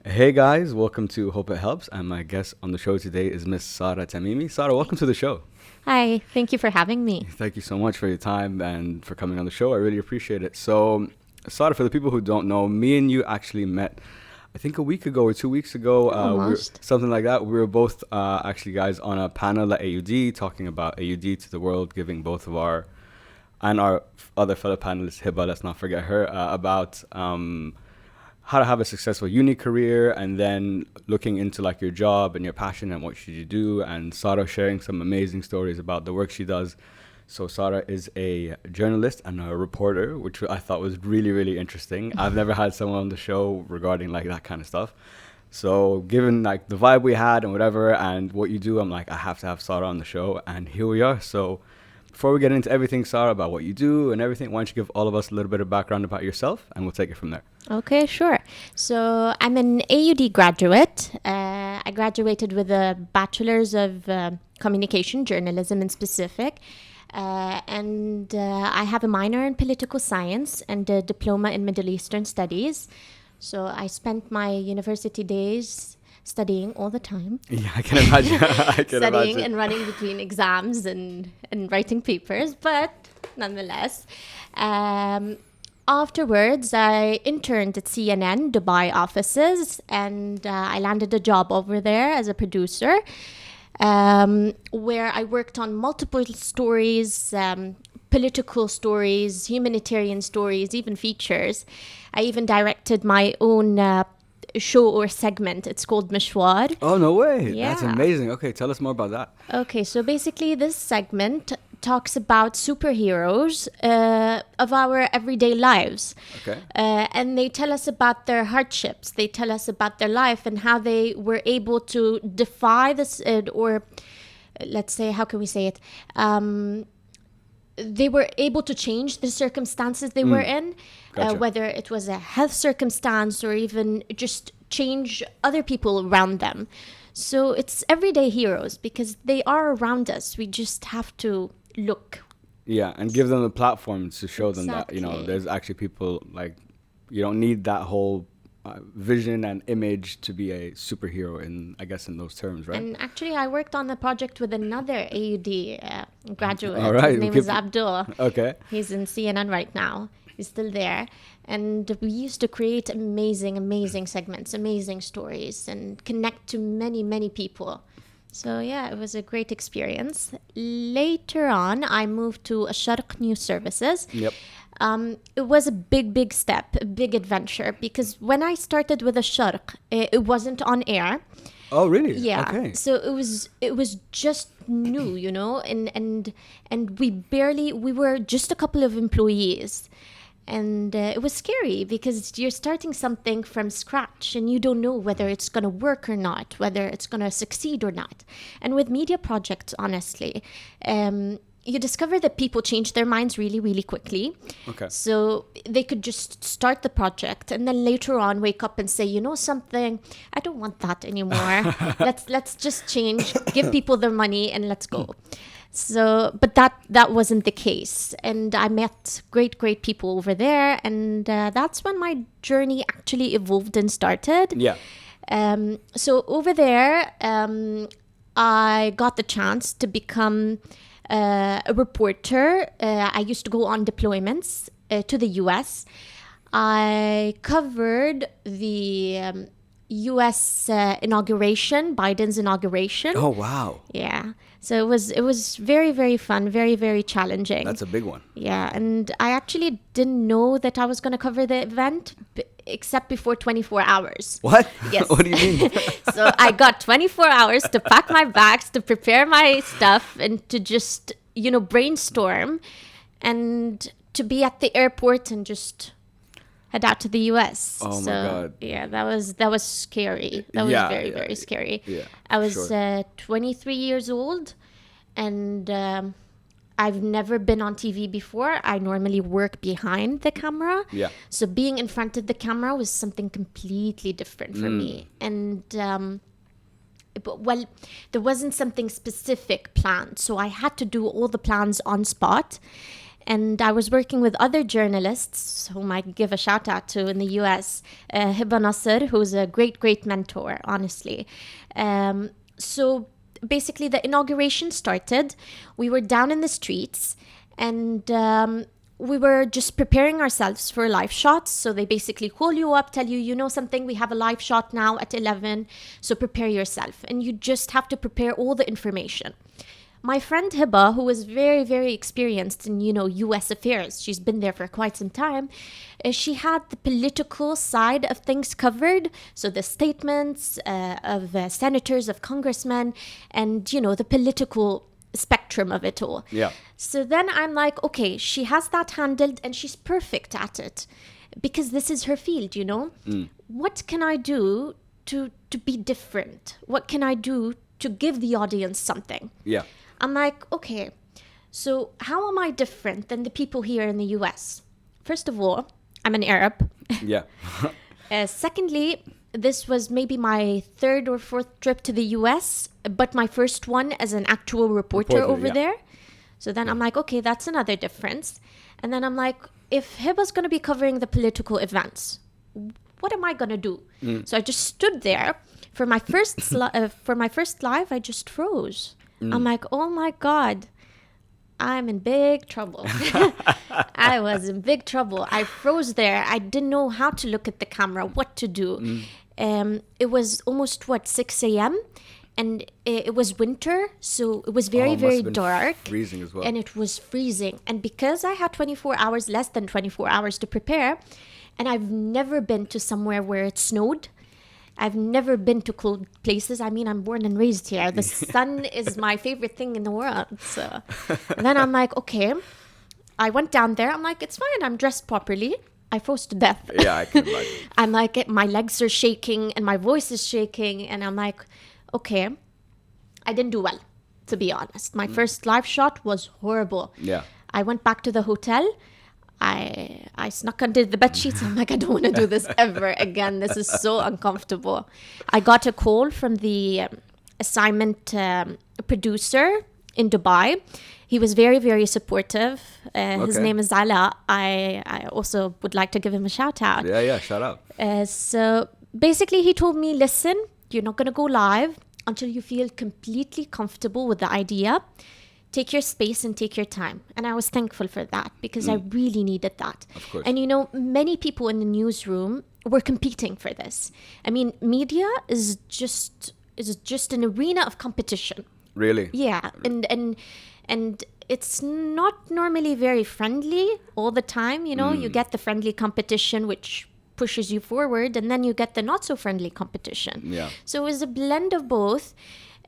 Hey guys, welcome to Hope It Helps. And my guest on the show today is Miss Sarah Tamimi. Sarah, welcome to the show. Hi, thank you for having me. Thank you so much for your time and for coming on the show. I really appreciate it. So, Sarah, for the people who don't know, me and you actually met, I think a week ago or 2 weeks ago, Almost. something like that. We were both actually guys on a panel at AUD talking about AUD to the world, giving both of our and our other fellow panelist Hiba, let's not forget her, about how to have a successful uni career, and then looking into like your job and your passion and what should you do, and Sarah sharing some amazing stories about the work she does. So Sarah is a journalist and a reporter, which I thought was really, really interesting. I've never had someone on the show regarding like that kind of stuff. So given like the vibe we had and whatever and what you do, I'm like, I have to have Sarah on the show, and here we are. So before we get into everything, Sarah, about what you do and everything, why don't you give all of us a little bit of background about yourself, and we'll take it from there. Okay, sure. So I'm an AUD graduate. I graduated with a bachelor's of communication, journalism in specific. And I have a minor in political science and a diploma in Middle Eastern studies. So I spent my university days studying all the time. Yeah, I can imagine. I can Studying imagine. and running between exams and writing papers, but nonetheless. Um, Afterwards, I interned at CNN Dubai offices, and I landed a job over there as a producer, where I worked on multiple stories, political stories, humanitarian stories, even features. I even directed my own show or segment. It's called Mishwar. Oh, no way. That's Yeah. amazing. Okay, tell us more about that. Okay, so basically, this segment talks about superheroes of our everyday lives. Okay. And they tell us about their hardships. They tell us about their life and how they were able to defy this, or let's say, how can we say it? They were able to change the circumstances they were in, Gotcha. whether it was a health circumstance or even just change other people around them. So it's everyday heroes because they are around us. We just have to look. Yeah, and give them the platform to show them that, Exactly. there's actually people like, you don't need that whole vision and image to be a superhero I guess, in those terms, right? And actually, I worked on the project with another AUD graduate. All right, His name we is keep- Abdul. Okay. He's in CNN right now. He's still there. And we used to create amazing, amazing segments, amazing stories, and connect to many, many people. So, yeah, it was a great experience. Later on, I moved to ASHARQ News Services. Yep. It was a big, big step, a big adventure, because when I started with ASHARQ, it wasn't on air. Oh, really? Yeah. Okay. So it was just new, and we were just a couple of employees. And it was scary because you're starting something from scratch and you don't know whether it's going to work or not, whether it's going to succeed or not. And with media projects, honestly, you discover that people change their minds really, really quickly. Okay. So they could just start the project and then later on wake up and say, you know something, I don't want that anymore. let's just change, give people their money and let's go. So, but that wasn't the case, and I met great people over there, and that's when my journey actually evolved and started. Yeah. So over there, I got the chance to become a reporter. I used to go on deployments to the US. I covered the US inauguration, Biden's inauguration. Oh, wow. Yeah. So it was very, very fun, very, very challenging. That's a big one. Yeah, and I actually didn't know that I was going to cover the event except before 24 hours. What? Yes. What do you mean? So I got 24 hours to pack my bags, to prepare my stuff, and to just, brainstorm, and to be at the airport and just head out to the US. Oh, my So, God. yeah, that was scary. That was Yeah, very, yeah, very scary. yeah, I was sure. 23 years old, and I've never been on TV before. I normally work behind the camera. Yeah. So being in front of the camera was something completely different for me. And there wasn't something specific planned. So I had to do all the plans on spot. And I was working with other journalists whom I give a shout out to in the US, Hibba Nasser, who's a great, great mentor, honestly. So basically, the inauguration started. We were down in the streets, and we were just preparing ourselves for live shots. So they basically call you up, tell you, you know something, we have a live shot now at 11, so prepare yourself. And you just have to prepare all the information. My friend Hiba, who was very, very experienced in, US affairs, she's been there for quite some time, she had the political side of things covered. So the statements of senators, of congressmen, and, the political spectrum of it all. Yeah. So then I'm like, okay, she has that handled and she's perfect at it because this is her field, What can I do to be different? What can I do to give the audience something? Yeah. I'm like, okay, so how am I different than the people here in the US? First of all, I'm an Arab. Yeah. Secondly, this was maybe my third or fourth trip to the US, but my first one as an actual reporter over there. So then I'm like, okay, that's another difference. And then I'm like, if Hiba's going to be covering the political events, what am I going to do? So I just stood there. For my first live, I just froze. I'm like, oh my God, I'm in big trouble. I was in big trouble. I froze there. I didn't know how to look at the camera, what to do. It was almost, 6 a.m.? And it was winter, so it was very, very dark. Freezing as well. And it was freezing. And because I had 24 hours, less than 24 hours to prepare, and I've never been to somewhere where it snowed, I've never been to cold places. I mean, I'm born and raised here. The sun is my favorite thing in the world. So and then I'm like, okay. I went down there. I'm like, it's fine. I'm dressed properly. I froze to death. Yeah, I can imagine. I'm like, my legs are shaking and my voice is shaking. And I'm like, okay, I didn't do well, to be honest. My first live shot was horrible. Yeah. I went back to the hotel. I snuck under the bed sheets. I'm like, I don't want to do this ever again. This is so uncomfortable. I got a call from the assignment producer in Dubai. He was very, very supportive. His name is Ala. I also would like to give him a shout out. Yeah, shout out. So basically he told me, listen, you're not going to go live until you feel completely comfortable with the idea. Take your space and take your time. And I was thankful for that because I really needed that. Of course. And many people in the newsroom were competing for this. I mean, media is just an arena of competition. Really? Yeah. And it's not normally very friendly all the time. You get the friendly competition, which pushes you forward, and then you get the not so friendly competition. Yeah. So it was a blend of both.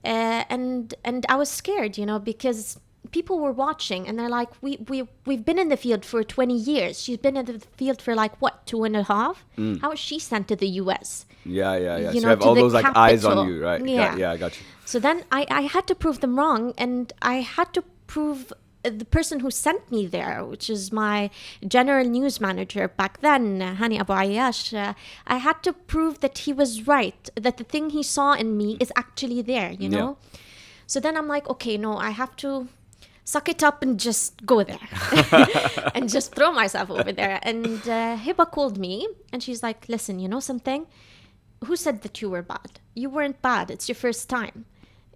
And I was scared, because people were watching and they're like, we've been in the field for 20 years. She's been in the field for 2.5? How is she sent to the US? Yeah. So You you have all those eyes on you, right? Yeah. I got you. So then I had to prove them wrong, and I had to prove the person who sent me there, which is my general news manager back then, Hani Abu Ayyash, I had to prove that he was right, that the thing he saw in me is actually there, Yeah. So then I'm like, okay, no, I have to suck it up and just go there and just throw myself over there. And Hiba called me and she's like, listen, you know something? Who said that you were bad? You weren't bad. It's your first time.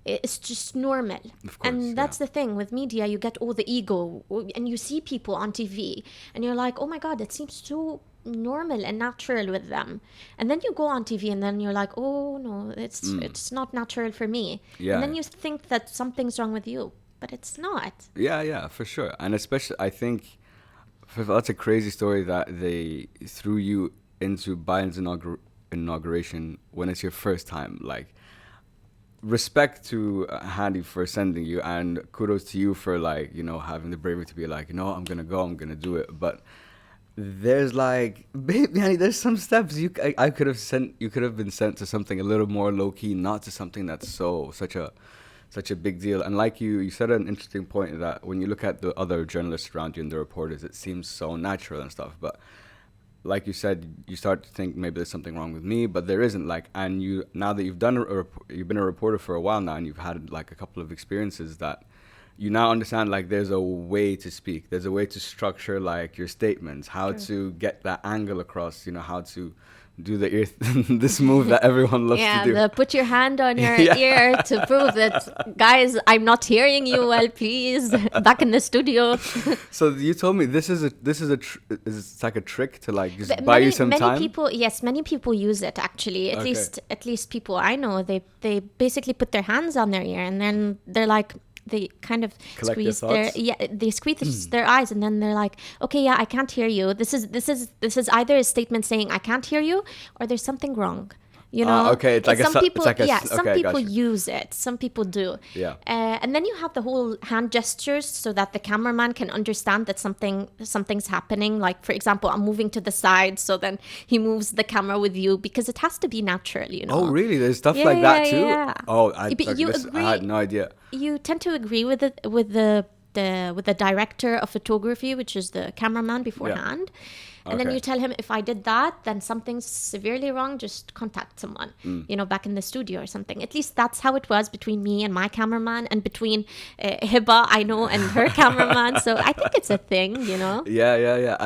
It's just normal. Of course, and that's the thing with media. You get all the ego and you see people on TV and you're like, oh my God, it seems so normal and natural with them. And then you go on TV and then you're like, oh no, it's not natural for me. Yeah. And then you think that something's wrong with you, but it's not. Yeah, for sure. And especially, I think that's a crazy story that they threw you into Biden's inauguration when it's your first time. Like, respect to Hadi for sending you, and kudos to you for having the bravery to be like, I'm gonna do it. But there's there's some steps you could have been sent to something a little more low key, not to something that's such a big deal. And like you said an interesting point that when you look at the other journalists around you and the reporters, it seems so natural and stuff, but like you said, you start to think maybe there's something wrong with me, but there isn't. And now that you've been a reporter for a while now, and you've had a couple of experiences that you now understand like there's a way to speak, there's a way to structure like your statements, how to get that angle across, how to do the ear this move that everyone loves to do. The put your hand on your ear to prove that, guys, I'm not hearing you well, please. Back in the studio. So you told me it's like a trick to like just buy you some time. Many people use it actually. At least people I know, they basically put their hands on their ear and then they're like, they kind of squeeze their eyes and then they're like, okay, yeah, I can't hear you. This is either a statement saying I can't hear you or there's something wrong. Okay, it's like some people, some people use it. Some people do. Yeah. And then you have the whole hand gestures so that the cameraman can understand that something's happening. Like, for example, I'm moving to the side, so then he moves the camera with you because it has to be natural, Oh, really? There's stuff like that too? Yeah. Oh, I had no idea. You tend to agree with the director of photography, which is the cameraman beforehand. Yeah. And then you tell him, if I did that, then something's severely wrong, just contact someone, back in the studio or something. At least that's how it was between me and my cameraman and between Hiba, I know, and her cameraman. So I think it's a thing, Yeah.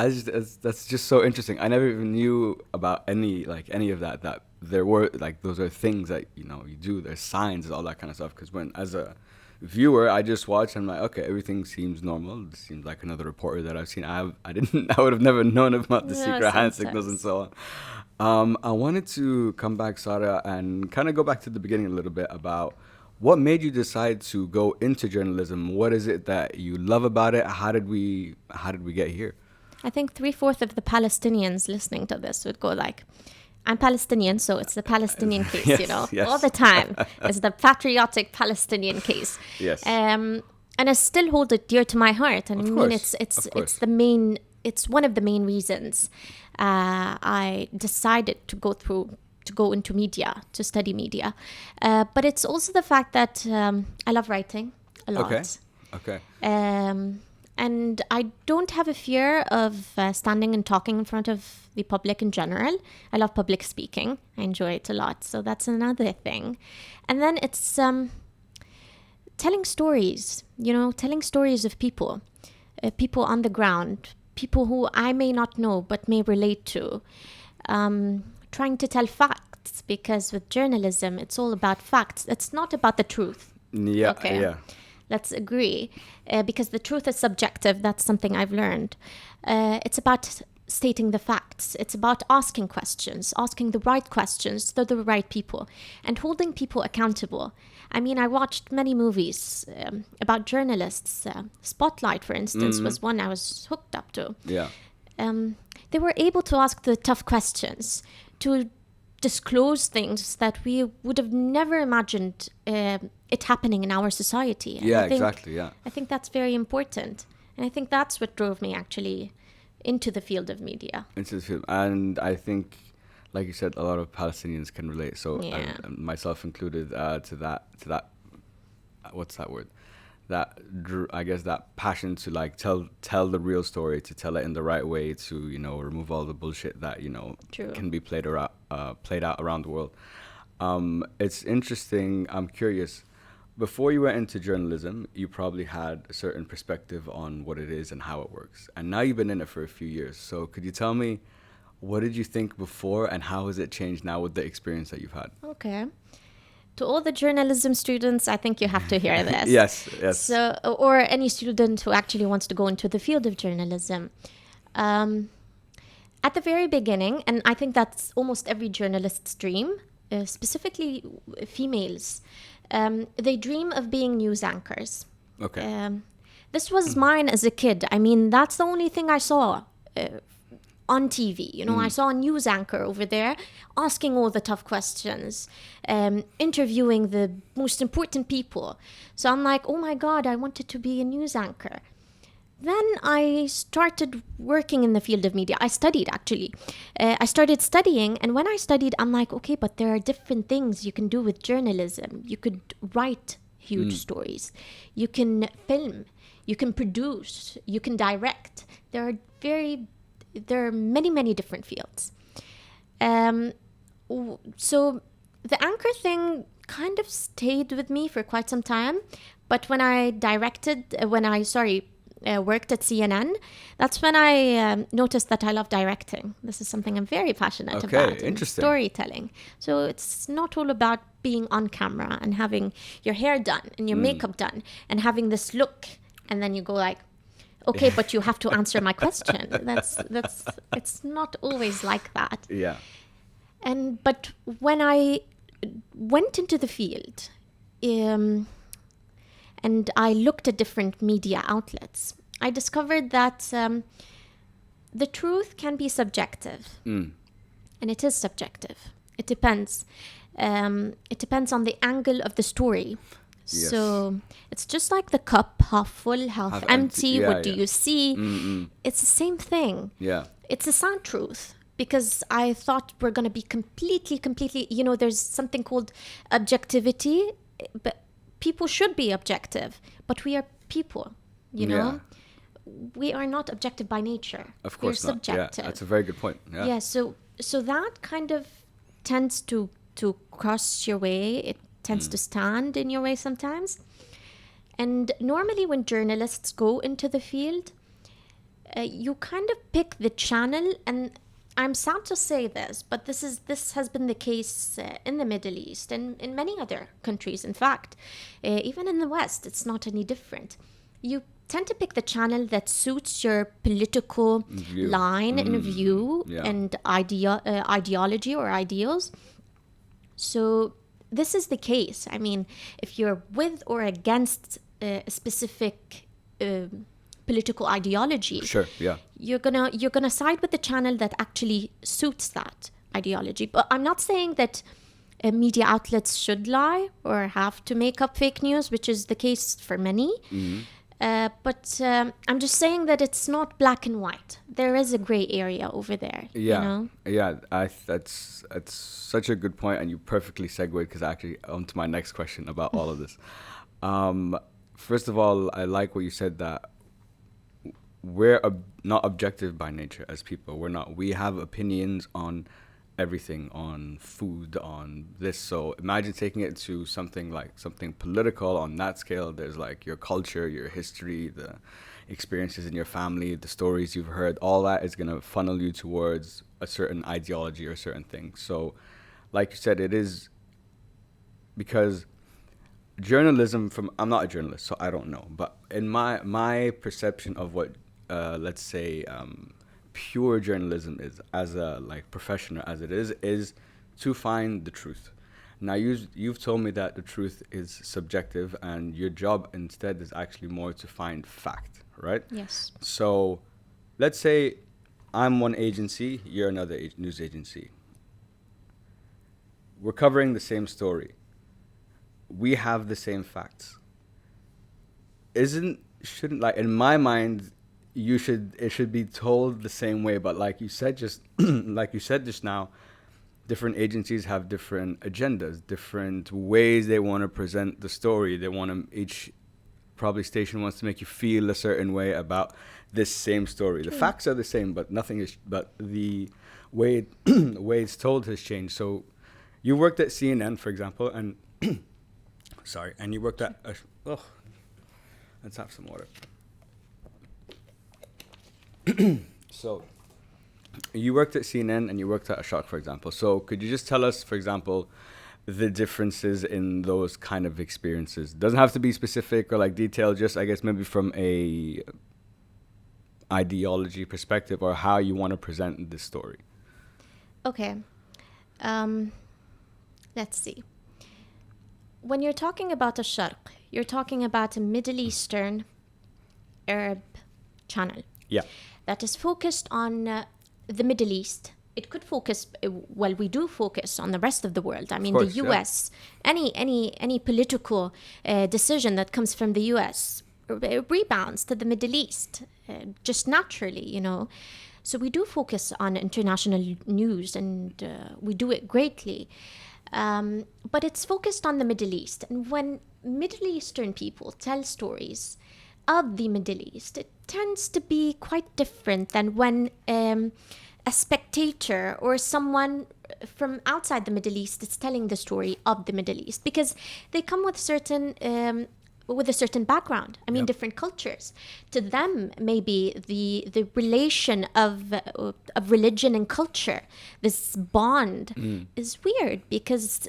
That's just so interesting. I never even knew about any of that there were, like, those are things that, you do. There's signs, all that kind of stuff. Because as a viewer, I just watch and I'm like, okay, everything seems normal. It seems like another reporter that I've seen. I would have never known about the secret hand signals and so on. I wanted to come back, Sarah, and kind of go back to the beginning a little bit about what made you decide to go into journalism. What is it that you love about it? How did we get here? I think 3/4 of the Palestinians listening to this would go like, I'm Palestinian, so it's the Palestinian case, yes. All the time. It's the patriotic Palestinian case. Yes. And I still hold it dear to my heart. And it's one of the main reasons I decided to go into media, to study media. But it's also the fact that I love writing a lot. Okay. And I don't have a fear of standing and talking in front of the public in general. I love public speaking. I enjoy it a lot. So that's another thing. And then it's telling stories, telling stories of people on the ground, people who I may not know but may relate to. Trying to tell facts, because with journalism, it's all about facts. It's not about the truth. Yeah, okay. Yeah. Let's agree, because the truth is subjective. That's something I've learned. It's about stating the facts. It's about asking questions, asking the right questions to the right people, and holding people accountable. I mean, I watched many movies about journalists. Spotlight, for instance, was one I was hooked up to. Yeah. They were able to ask the tough questions, to disclose things that we would have never imagined it happening in our society. And Exactly. Yeah. I think that's very important. And I think that's what drove me actually into the field of media. And I think, like you said, a lot of Palestinians can relate. So myself included to that. What's that word? I guess that passion to like tell the real story, to tell it in the right way, to remove all the bullshit that can be played out around the world. It's interesting. I'm curious. Before you went into journalism, you probably had a certain perspective on what it is and how it works. And now you've been in it for a few years. So could you tell me, what did you think before and how has it changed now with the experience that you've had? Okay. To all the journalism students, I think you have to hear this. Yes. So, or any student who actually wants to go into the field of journalism. At the very beginning, and I think that's almost every journalist's dream, specifically females, they dream of being news anchors. Okay. This was mine as a kid. I mean, that's the only thing I saw on TV. I saw a news anchor over there asking all the tough questions, interviewing the most important people. So I'm like, oh my God, I wanted to be a news anchor. Then I started working in the field of media. I studied, actually. I started studying, and when I studied, I'm like, okay, but there are different things you can do with journalism. You could write huge stories. You can film. You can produce. You can direct. There are many, many different fields. So the anchor thing kind of stayed with me for quite some time. But when I worked at CNN, that's when I noticed that I love directing. This is something I'm very passionate about. Okay, interesting. Storytelling. So it's not all about being on camera and having your hair done and your makeup done and having this look, and then you go like, okay, but you have to answer my question. It's not always like that. Yeah. But when I went into the field, and I looked at different media outlets, I discovered that the truth can be subjective. And it is subjective. It depends. It depends on the angle of the story. Yes. So it's just like the cup, half full, half empty. Yeah, what do you see? It's the same thing. Yeah. It's a sound truth. Because I thought we're going to be completely, there's something called objectivity, but people should be objective, but we are people, you know? We are not objective by nature. Of course we're not. subjective. Yeah, that's a very good point. Yeah. So that kind of tends to cross your way. It tends to stand in your way sometimes. And normally when journalists go into the field, you kind of pick the channel, and I'm sad to say this, but this has been the case in the Middle East and in many other countries. In fact, even in the West, it's not any different. You tend to pick the channel that suits your political line and view and ideology or ideals. So this is the case. I mean, if you're with or against a specific political ideology, Sure, yeah. you're gonna side with the channel that actually suits that ideology. But I'm not saying that media outlets should lie or have to make up fake news, which is the case for many. But I'm just saying that it's not black and white. There is a gray area over there. Yeah, you know? yeah. That's such a good point, and you perfectly segued because actually onto my next question about all of this. First of all, I like what you said that we're not objective by nature as people. We're not. We have opinions on everything, on food, on this. So imagine taking it to something political on that scale. There's like your culture, your history, the experiences in your family, the stories you've heard. All that is going to funnel you towards a certain ideology or a certain thing. So like you said, it is because journalism I'm not a journalist, so I don't know. But in my perception of what, let's say, pure journalism is, as a professional as it is to find the truth. Now you've told me that the truth is subjective, and your job instead is actually more to find fact, right? Yes. So let's say I'm one agency, you're another news agency. We're covering the same story. We have the same facts. Shouldn't in my mind, it should be told the same way, but like you said just now, different agencies have different agendas, different ways they want to present the story. Each probably station wants to make you feel a certain way about this same story. The facts are the same, but the way it's told has changed. So you worked at CNN, for example, and sorry, and you worked at let's have some water. So you worked at CNN and you worked at ASHARQ, for example. So could you just tell us, for example, the differences in those kind of experiences? Doesn't have to be specific or detailed, just I guess maybe from a ideology perspective or how you want to present this story. Okay. Let's see. When you're talking about ASHARQ, you're talking about a Middle Eastern Arab channel. Yeah. That is focused on the Middle East. It could focus, we do focus on the rest of the world. I mean, the US, any political decision that comes from the US rebounds to the Middle East, just naturally, you know. So we do focus on international news, and we do it greatly. But it's focused on the Middle East. And when Middle Eastern people tell stories of the Middle East, it tends to be quite different than when a spectator or someone from outside the Middle East is telling the story of the Middle East, because they come with certain with a certain background. I mean, different cultures. To them, maybe the relation of religion and culture, this bond, is weird because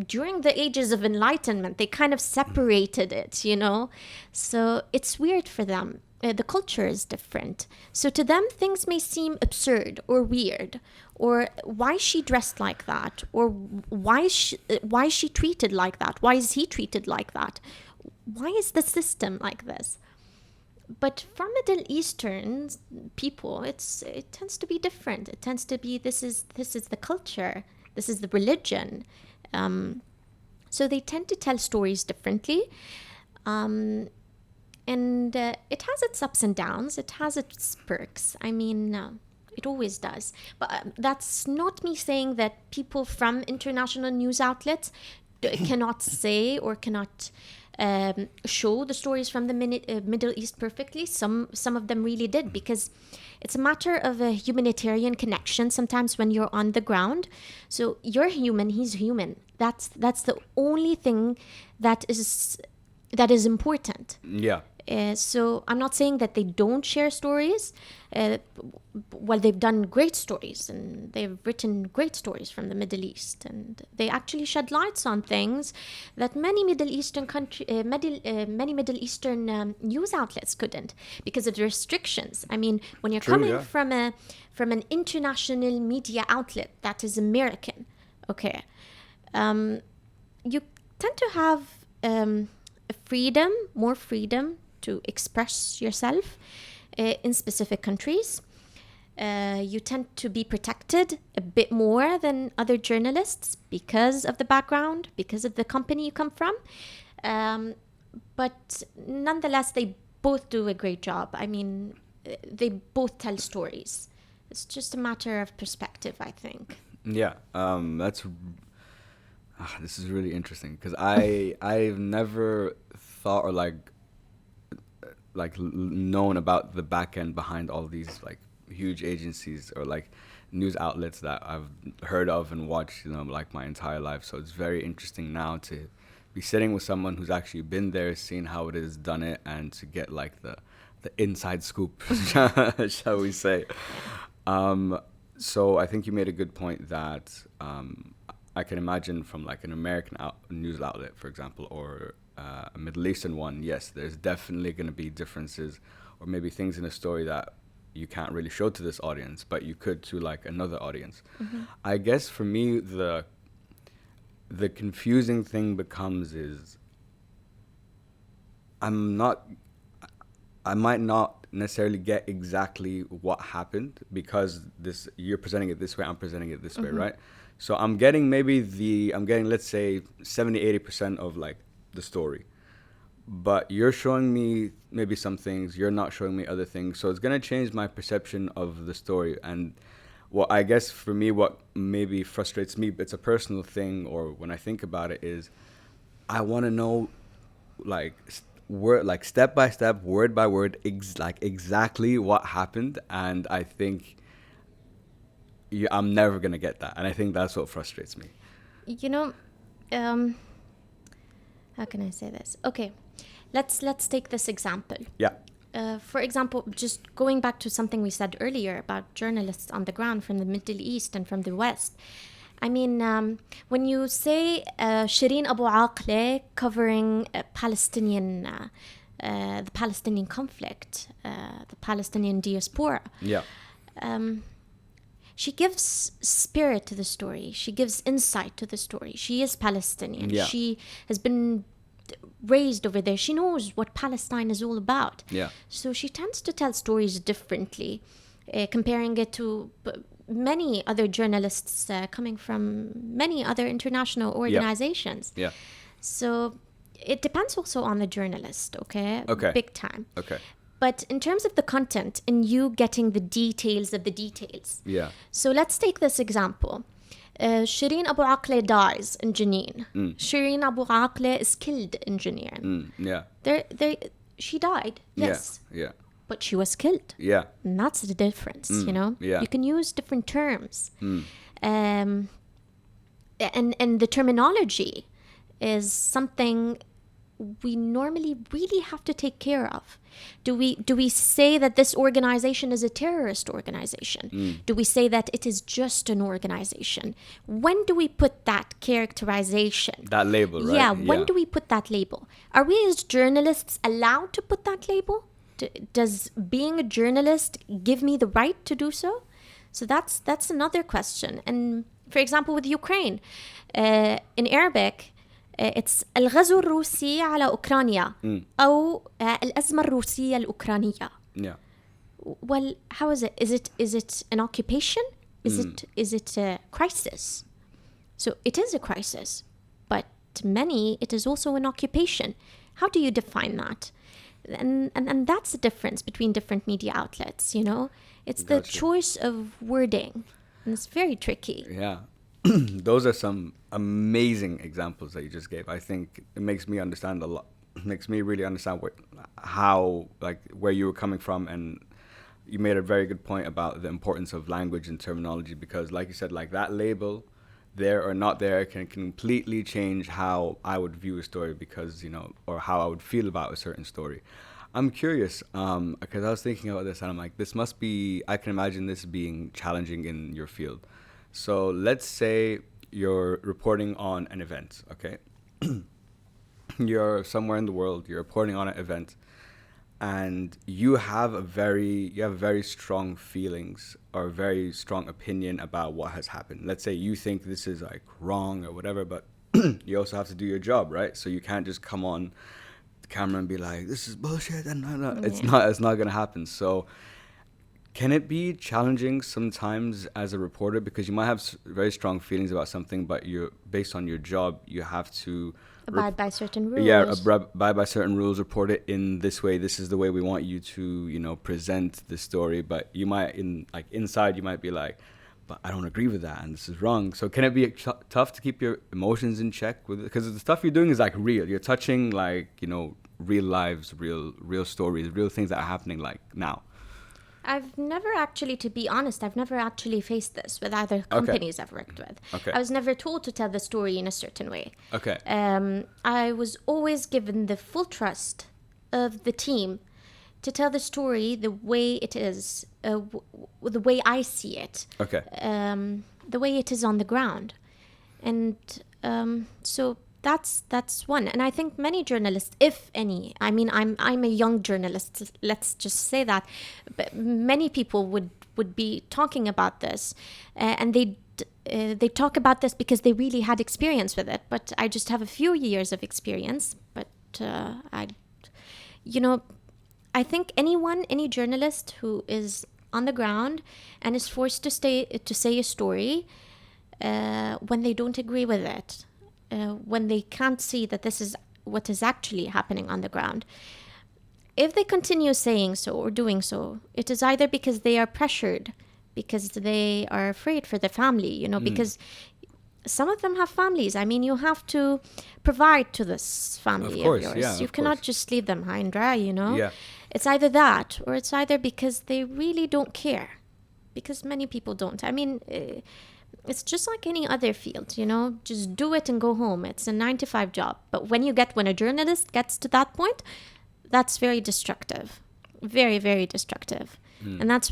during the ages of enlightenment, they kind of separated it, you know? So it's weird for them. The culture is different. So to them, things may seem absurd or weird. Or why is she dressed like that? Or why is she treated like that? Why is he treated like that? Why is the system like this? But for Middle Eastern people, it tends to be different. It tends to be this is the culture. This is the religion. So they tend to tell stories differently. And it has its ups and downs. It has its perks. I mean, it always does. But that's not me saying that people from international news outlets cannot say or cannot show the stories from the Middle East perfectly. Some of them really did, because it's a matter of a humanitarian connection sometimes when you're on the ground. So you're human, he's human. That's the only thing that is important. Yeah. So I'm not saying that they don't share stories. Well, they've done great stories, and they've written great stories from the Middle East, and they actually shed lights on things that many Middle Eastern news outlets couldn't, because of the restrictions. I mean, when you're coming from an international media outlet that is American, okay, you tend to have more freedom to express yourself in specific countries. You tend to be protected a bit more than other journalists because of the background, because of the company you come from. But nonetheless, they both do a great job. I mean, they both tell stories. It's just a matter of perspective, I think. Yeah, this is really interesting, because I've never thought or known about the back end behind all these like huge agencies or like news outlets that I've heard of and watched, like my entire life. So it's very interesting now to be sitting with someone who's actually been there, seen how it is done it, and to get like the inside scoop, shall we say. So I think you made a good point that I can imagine from like an American news outlet, for example, or a Middle Eastern one, yes, there's definitely going to be differences, or maybe things in a story that you can't really show to this audience, but you could to like another audience. Mm-hmm. I guess for me, the confusing thing becomes is I might not necessarily get exactly what happened, because you're presenting it this way, I'm presenting it this way, right? So I'm getting let's say 70-80% of like the story, but you're showing me maybe some things, you're not showing me other things, so it's going to change my perception of the story. And what I guess for me, what maybe frustrates me, it's a personal thing, or when I think about it, is I want to know step by step, word by word, exactly what happened. And I think I'm never going to get that, and I think that's what frustrates me. How can I say this? Okay, let's take this example. Yeah. For example, just going back to something we said earlier about journalists on the ground from the Middle East and from the West. I mean, when you say Shireen Abu Akleh covering the Palestinian conflict, the Palestinian diaspora. Yeah. She gives spirit to the story. She gives insight to the story. She is Palestinian. Yeah. She has been raised over there. She knows what Palestine is all about. Yeah. So she tends to tell stories differently, comparing it to many other journalists coming from many other international organizations. Yeah. So it depends also on the journalist, okay? Okay. Big time. Okay. But in terms of the content and you getting the details of the details. Yeah. So let's take this example. Shireen Abu Akleh dies in Jenin. Shireen Abu Akleh is killed in Jenin. Yeah. She died, yes. Yeah. But she was killed. Yeah. And that's the difference, Yeah. You can use different terms. And the terminology is something we normally really have to take care of? Do we say that this organization is a terrorist organization? Do we say that it is just an organization? When do we put that characterization? That label, right? Yeah, when do we put that label? Are we as journalists allowed to put that label? Does being a journalist give me the right to do so? So that's another question. And for example, with Ukraine, in Arabic, it's الغزو الروسي على أوكرانيا أو الأزمة الروسية الأوكرانية. Yeah. Well, how is it? Is it an occupation? Is it a crisis? So it is a crisis, but to many it is also an occupation. How do you define that? And that's the difference between different media outlets, you know? It's the choice of wording, and it's very tricky. Yeah. Those are some amazing examples that you just gave. I think it makes me understand a lot. Makes me really understand how, like, where you were coming from, and you made a very good point about the importance of language and terminology, because, like you said, like that label, there or not there, can completely change how I would view a story, because, you know, or how I would feel about a certain story. I'm curious, because I was thinking about this, and I'm like, this must be, I can imagine this being challenging in your field. So let's say you're reporting on an event, okay? You're somewhere in the world, you're reporting on an event, and you have very strong feelings or very strong opinion about what has happened. Let's say you think this is like wrong or whatever, but you also have to do your job, right? So you can't just come on the camera and be like, this is bullshit, and no. Yeah. It's not gonna happen. So can it be challenging sometimes as a reporter, because you might have very strong feelings about something, but you're based on your job, you have to Abide by certain rules. yeah, abide by certain rules, report it in this way. This is the way we want you to, you know, present the story. But you might, inside, you might be like, but I don't agree with that, and this is wrong. So can it be tough to keep your emotions in check with it? Because the stuff you're doing is like real. You're touching, like, you know, real lives, real stories, real things that are happening like now. I've never actually, to be honest, I've never actually faced this with other companies I've worked with. Okay. I was never told to tell the story in a certain way. Okay. I was always given the full trust of the team to tell the story the way it is, the way I see it. Okay. The way it is on the ground. And so that's one. And I think many journalists, if any, I mean, I'm a young journalist, let's just say that, but many people would be talking about this, and they talk about this because they really had experience with it. But I just have a few years of experience. But I think any journalist who is on the ground and is forced to say a story when they don't agree with it, when they can't see that this is what is actually happening on the ground, if they continue saying so or doing so, it is either because they are pressured, because they are afraid for their family, you know, because some of them have families. I mean, you have to provide to this family of yours. Yeah, you cannot just leave them high and dry, you know. Yeah. It's either that, or it's either because they really don't care, because many people don't. I mean, it's just like any other field, you know, just do it and go home. It's a 9-to-5 job. But when a journalist gets to that point, that's very destructive, very, very destructive. And that's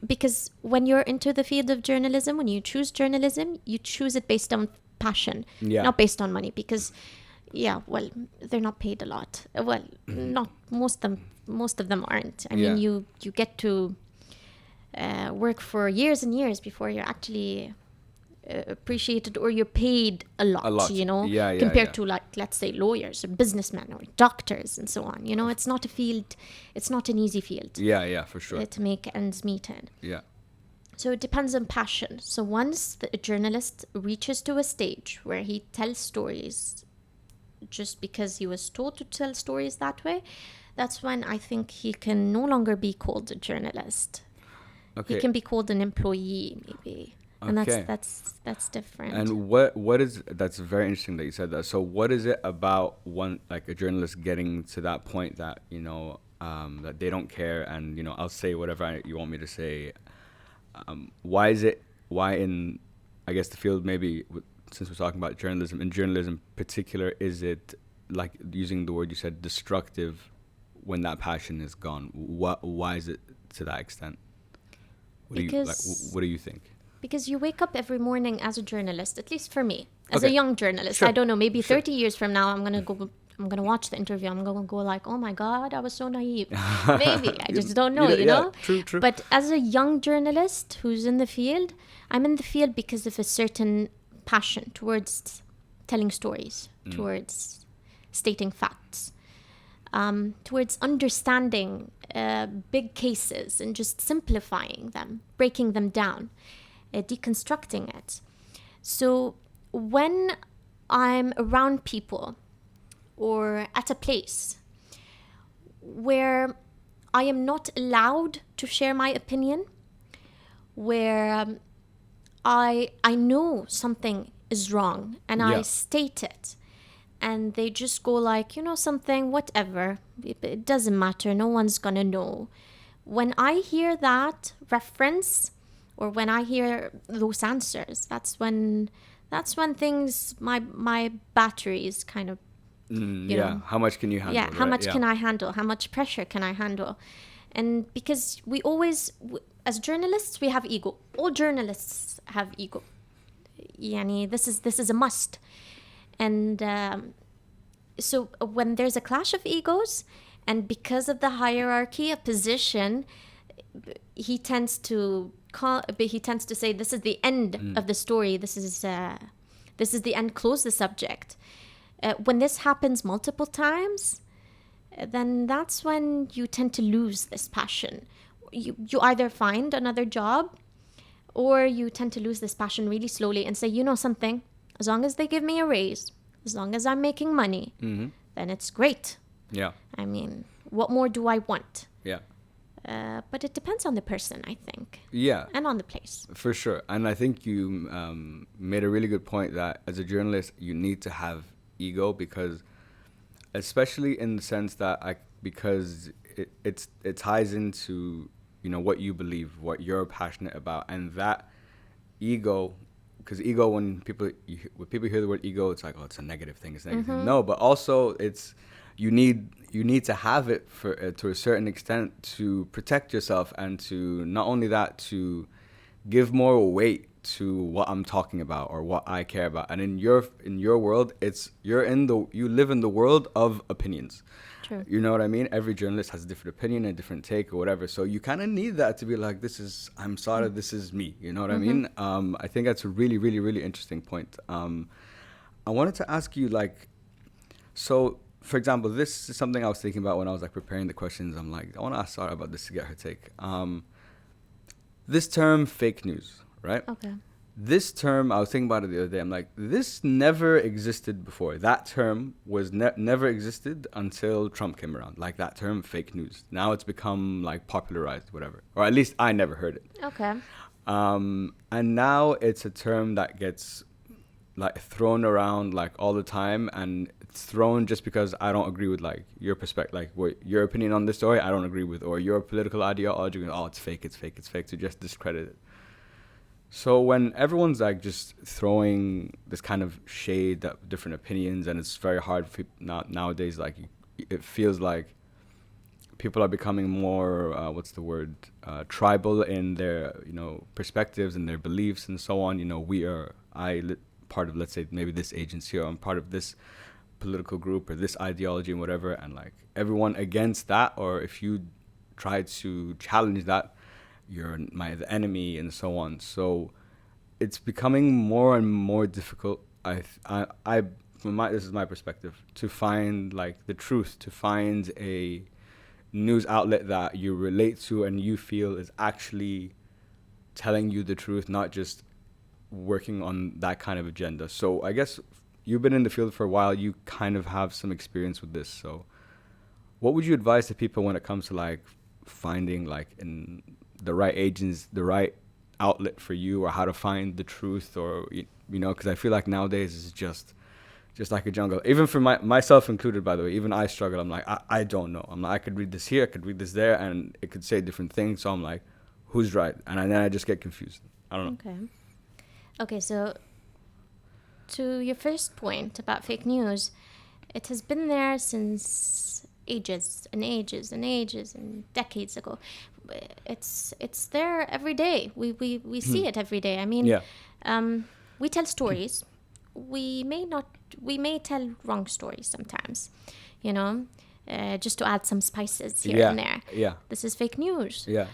because when you're into the field of journalism, when you choose journalism, you choose it based on passion, not based on money, because they're not paid a lot. Well, not most of them aren't. I mean, you get to work for years and years before you're actually appreciated or you're paid a lot, you know, compared to, like, let's say lawyers or businessmen or doctors and so on. You know, it's not an easy field. For sure. To make ends meet in. Yeah. So it depends on passion. So once the journalist reaches to a stage where he tells stories just because he was told to tell stories that way, that's when I think he can no longer be called a journalist. Okay. He can be called an employee, maybe. And that's different. And that's very interesting that you said that. So what is it about a journalist getting to that point that, you know, that they don't care, and, you know, I'll say whatever you want me to say. Why in, I guess, the field, maybe since we're talking about journalism, in journalism in particular, is it like using the word you said, destructive, when that passion is gone? Why is it to that extent? Because What do you think? because you wake up every morning as a journalist, at least for me, as a Okay. young journalist. Sure. I don't know, maybe Sure. 30 years from now, I'm gonna watch the interview. I'm gonna go like, oh my God, I was so naive. Maybe. I just don't know, you know? True, true. But as a young journalist who's in the field, I'm in the field because of a certain passion towards telling stories, towards stating facts, towards understanding big cases and just simplifying them, breaking them down, deconstructing it. So when I'm around people or at a place where I am not allowed to share my opinion, where I know something is wrong and I Yeah. state it, and they just go like, you know something, whatever, it doesn't matter, no one's gonna know. When I hear that reference, or when I hear those answers, that's when things, my batteries kind of, you Yeah. know, How much can you handle? yeah, how right? much Yeah. can I handle, how much pressure can I handle? And because we always, as journalists, we have ego. All journalists have ego. Yani, this is a must. And so when there's a clash of egos, and because of the hierarchy, a position, he tends to say, this is the end of the story, this is the end, close the subject. When this happens multiple times, then that's when you tend to lose this passion. You either find another job, or you tend to lose this passion really slowly and say, you know something, as long as they give me a raise, as long as I'm making money, then it's great. Yeah. I mean, what more do I want? Yeah. But it depends on the person, I think, Yeah. and on the place. For sure. And I think you made a really good point that as a journalist, you need to have ego, because especially in the sense that because it ties into, you know, what you believe, what you're passionate about, and that ego, because ego, when people hear the word ego, it's like, oh, it's a negative thing, it's a negative thing. No, but also it's, you need to have it for to a certain extent to protect yourself, and to not only that, to give more weight to what I'm talking about or what I care about. And in your world, you live in the world of opinions. True. You know what I mean? Every journalist has a different opinion, a different take or whatever. So you kind of need that to be like, I'm sorry, this is me. You know what I mean? I think that's a really, really, really interesting point. I wanted to ask you, like, so for example, this is something I was thinking about when I was like preparing the questions. I'm like, I want to ask Sarah about this to get her take. This term fake news, right? Okay. This term, I was thinking about it the other day. I'm like, this never existed before. That term was never existed until Trump came around. Like that term, fake news. Now it's become like popularized, whatever. Or at least I never heard it. Okay. And now it's a term that gets like thrown around like all the time, and it's thrown just because I don't agree with like your perspective, like what your opinion on this story I don't agree with, or your political ideology. Oh, it's fake, to just discredit it. So when everyone's like just throwing this kind of shade at different opinions, and it's very hard for people nowadays, like it feels like people are becoming more tribal in their, you know, perspectives and their beliefs and so on. You know, part of, let's say, maybe this agency, or I'm part of this political group or this ideology and whatever, and like everyone against that, or if you try to challenge that, you're the enemy and so on. So it's becoming more and more difficult. This is my perspective, to find like the truth, to find a news outlet that you relate to and you feel is actually telling you the truth, not just working on that kind of agenda. So I guess you've been in the field for a while, you kind of have some experience with this. So what would you advise to people when it comes to like finding like in the right agents, the right outlet for you, or how to find the truth, or you know, because I feel like nowadays it's just like a jungle. Even for myself included, by the way, even I struggle. I'm like, I don't know. I'm like, I could read this here, I could read this there, and it could say different things. So I'm like, who's right? And then I just get confused. I don't know. Okay, so to your first point about fake news, It has been there since ages and ages and ages and decades ago. It's there every day. We see it every day. I mean, Yeah. we tell stories. We may tell wrong stories sometimes, you know, just to add some spices here and there. Yeah. This is fake news. Yeah.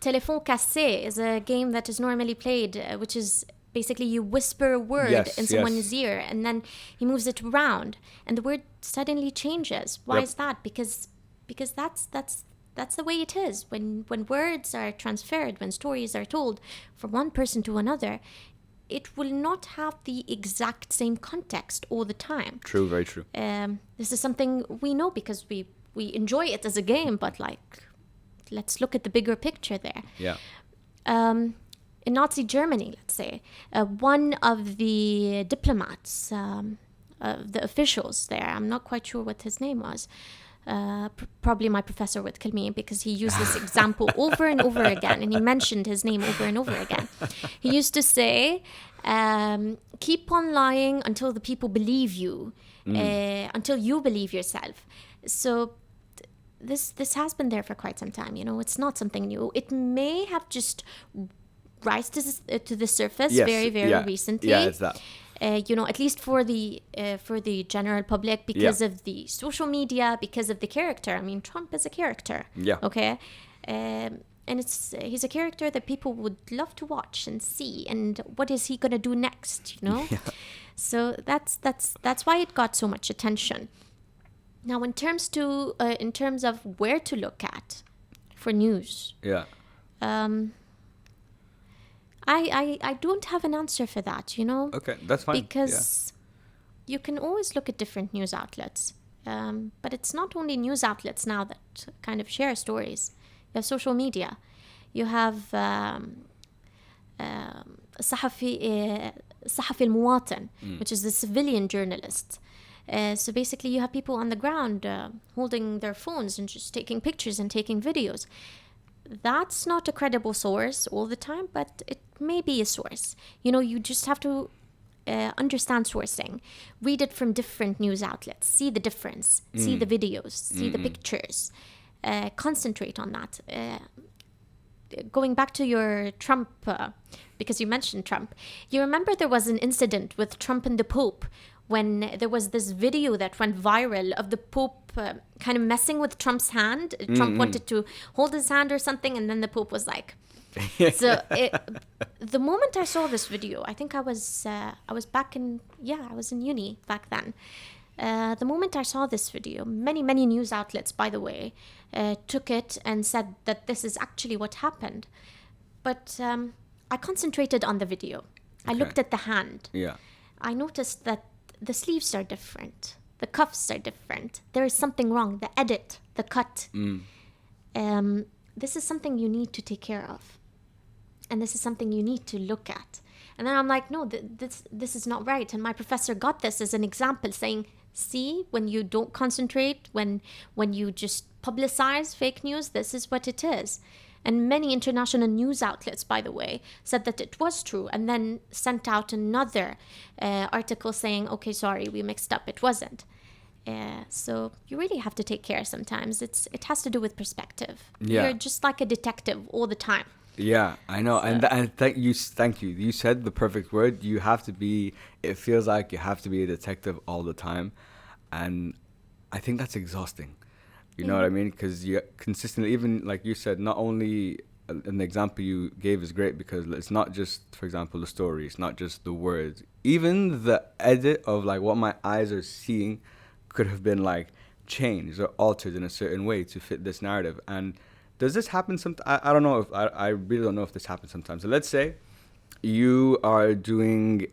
Téléphone cassé is a game that is normally played, which is basically you whisper a word in someone's ear and then he moves it around and the word suddenly changes. Why is that? Because that's the way it is. When words are transferred, when stories are told from one person to another, it will not have the exact same context all the time. True, very true. This is something we know because we enjoy it as a game, but like, let's look at the bigger picture there. Yeah. In Nazi Germany, let's say, one of the diplomats, the officials there, I'm not quite sure what his name was, probably my professor would kill me because he used this example over and over again, and he mentioned his name over and over again. He used to say, keep on lying until the people believe you, until you believe yourself. So this has been there for quite some time, you know. It's not something new. It may have just rise to the surface very recently. Yeah, it's that. You know, at least for the general public, because of the social media, because of the character. I mean, Trump is a character. Yeah. Okay. And he's a character that people would love to watch and see. And what is he gonna do next? You know. Yeah. So that's why it got so much attention. Now, in terms of where to look at for news. Yeah. I don't have an answer for that, you know? Okay, that's fine. Because you can always look at different news outlets. But it's not only news outlets now that kind of share stories. You have social media. You have صحفي المواطن, which is the civilian journalist. So basically you have people on the ground holding their phones and just taking pictures and taking videos. That's not a credible source all the time, but it may be a source. You know, you just have to understand sourcing. Read it from different news outlets. See the difference. See the videos. See the pictures. Concentrate on that. Going back to your Trump, because you mentioned Trump, you remember there was an incident with Trump and the Pope when there was this video that went viral of the Pope kind of messing with Trump's hand. Trump wanted to hold his hand or something, and then the Pope was like... So the moment I saw this video, I think I was back in... Yeah, I was in uni back then. The moment I saw this video, many news outlets, by the way, took it and said that this is actually what happened. But I concentrated on the video. I looked at the hand. Yeah. I noticed that the sleeves are different. The cuffs are different. There is something wrong. The edit, the cut. This is something you need to take care of. And this is something you need to look at. And then I'm like, no, this is not right. And my professor got this as an example, saying, see, when you don't concentrate, when you just publicize fake news, this is what it is. And many international news outlets, by the way, said that it was true and then sent out another article saying, okay, sorry, we mixed up. It wasn't. So you really have to take care sometimes. It has to do with perspective. Yeah. You're just like a detective all the time. Yeah, I know. So. And thank you. You said the perfect word. You have to be, it feels like you have to be a detective all the time. And I think that's exhausting. You know what I mean? Because you consistently, even like you said, not only an example you gave is great because it's not just, for example, the story. It's not just the words. Even the edit of like what my eyes are seeing could have been like changed or altered in a certain way to fit this narrative. And does this happen sometimes? I don't know if I really don't know if this happens sometimes. So let's say you are doing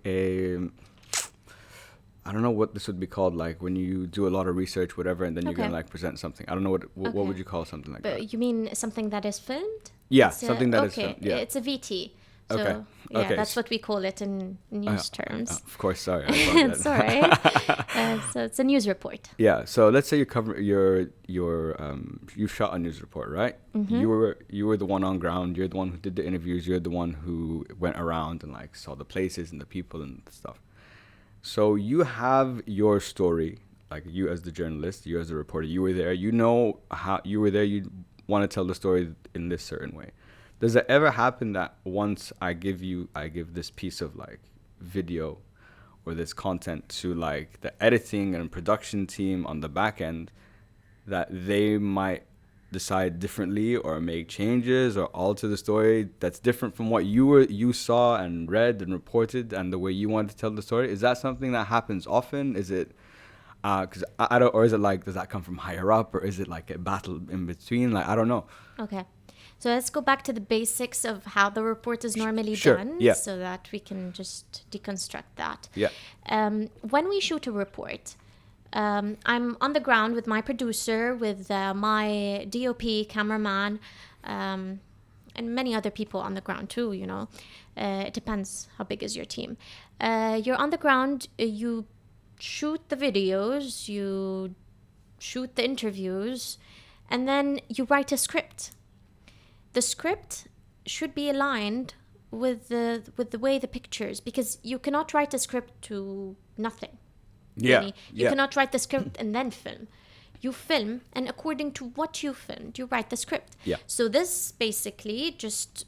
I don't know what this would be called, like when you do a lot of research, whatever, and then you're going to like present something. I don't know what would you call something like that? You mean something that is filmed? Yeah, something that is filmed. Yeah. It's a VT. So, okay. That's what we call it in news terms. Of course, sorry. It's all right. So it's a news report. Yeah. So let's say you shot a news report, right? Mm-hmm. You were the one on ground. You're the one who did the interviews. You're the one who went around and like saw the places and the people and stuff. So you have your story, like you as the journalist, you as the reporter, you were there. You know how you were there. You want to tell the story in this certain way. Does it ever happen that once I give this piece of like video or this content to like the editing and production team on the back end, that they might decide differently or make changes or alter the story that's different from what you saw and read and reported and the way you wanted to tell the story? Is that something that happens often? Is it because I don't, or is it like, does that come from higher up, or is it like a battle in between? Like, I don't know. Okay. So let's go back to the basics of how the report is normally Sure, done, yeah. so that we can just deconstruct that. Yeah. When we shoot a report, I'm on the ground with my producer, with my DOP, cameraman, and many other people on the ground too, you know. It depends how big is your team. You're on the ground, you shoot the videos, you shoot the interviews, and then you write a script. The script should be aligned with the way the pictures, because you cannot write a script to nothing. Yeah. You cannot write the script and then film. You film, and according to what you filmed, you write the script. Yeah. So this basically just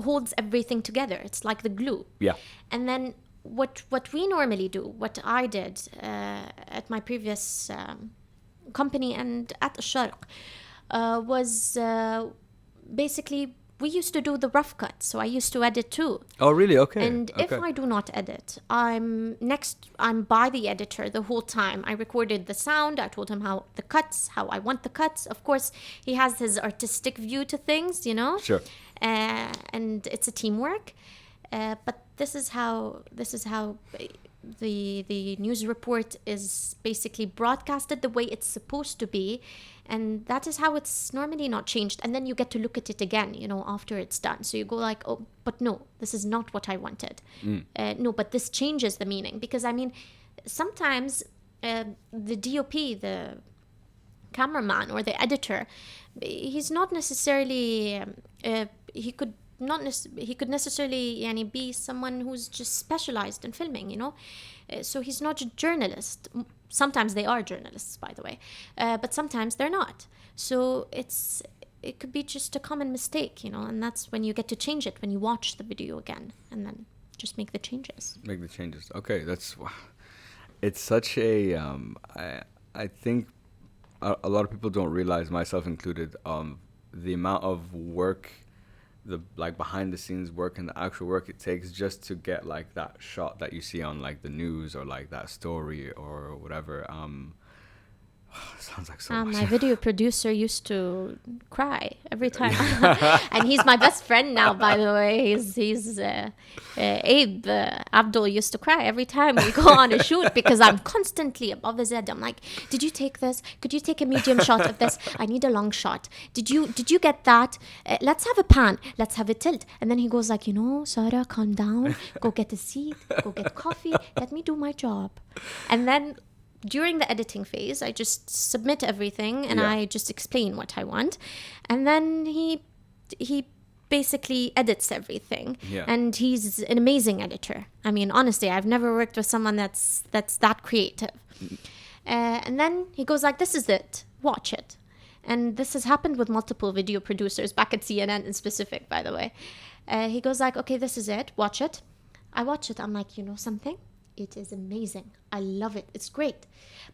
holds everything together. It's like the glue. Yeah. And then what we normally do, what I did at my previous company and at ASHARQ, was basically, we used to do the rough cut, so I used to edit too. Oh, really? Okay. And if I do not edit, I'm by the editor the whole time. I recorded the sound. I told him how I want the cuts. Of course, he has his artistic view to things, you know. Sure. And it's a teamwork. But this is how the news report is basically broadcasted the way it's supposed to be, and that is how it's normally not changed. And then you get to look at it again, you know, after it's done. So you go like, oh, but no, this is not what I wanted. No, but this changes the meaning, because I mean, sometimes the DOP, the cameraman or the editor, he's not necessarily he could necessarily be someone who's just specialized in filming, you know. So he's not a journalist. Sometimes they are journalists, by the way, but sometimes they're not. So it could be just a common mistake, you know, and that's when you get to change it, when you watch the video again, and then just make the changes. Okay, it's such a I think a lot of people don't realize, myself included, the amount of work, the like behind the scenes work and the actual work it takes just to get like that shot that you see on like the news or like that story or whatever. Sounds like so much. My video producer used to cry every time, and he's my best friend now, by the way. He's Abe Abdul used to cry every time we go on a shoot, because I'm constantly above his head. I'm like, did you take this? Could you take a medium shot of this? I need a long shot. Did you get that? Let's have a pan. Let's have a tilt. And then he goes like, you know, Sarah, calm down. Go get a seat. Go get coffee. Let me do my job. And then during the editing phase, I just submit everything and I just explain what I want. And then he basically edits everything. Yeah. And he's an amazing editor. I mean, honestly, I've never worked with someone that's that creative. And then he goes like, this is it. Watch it. And this has happened with multiple video producers back at CNN in specific, by the way. He goes like, okay, this is it. Watch it. I watch it. I'm like, you know something? It is amazing. I love it. It's great.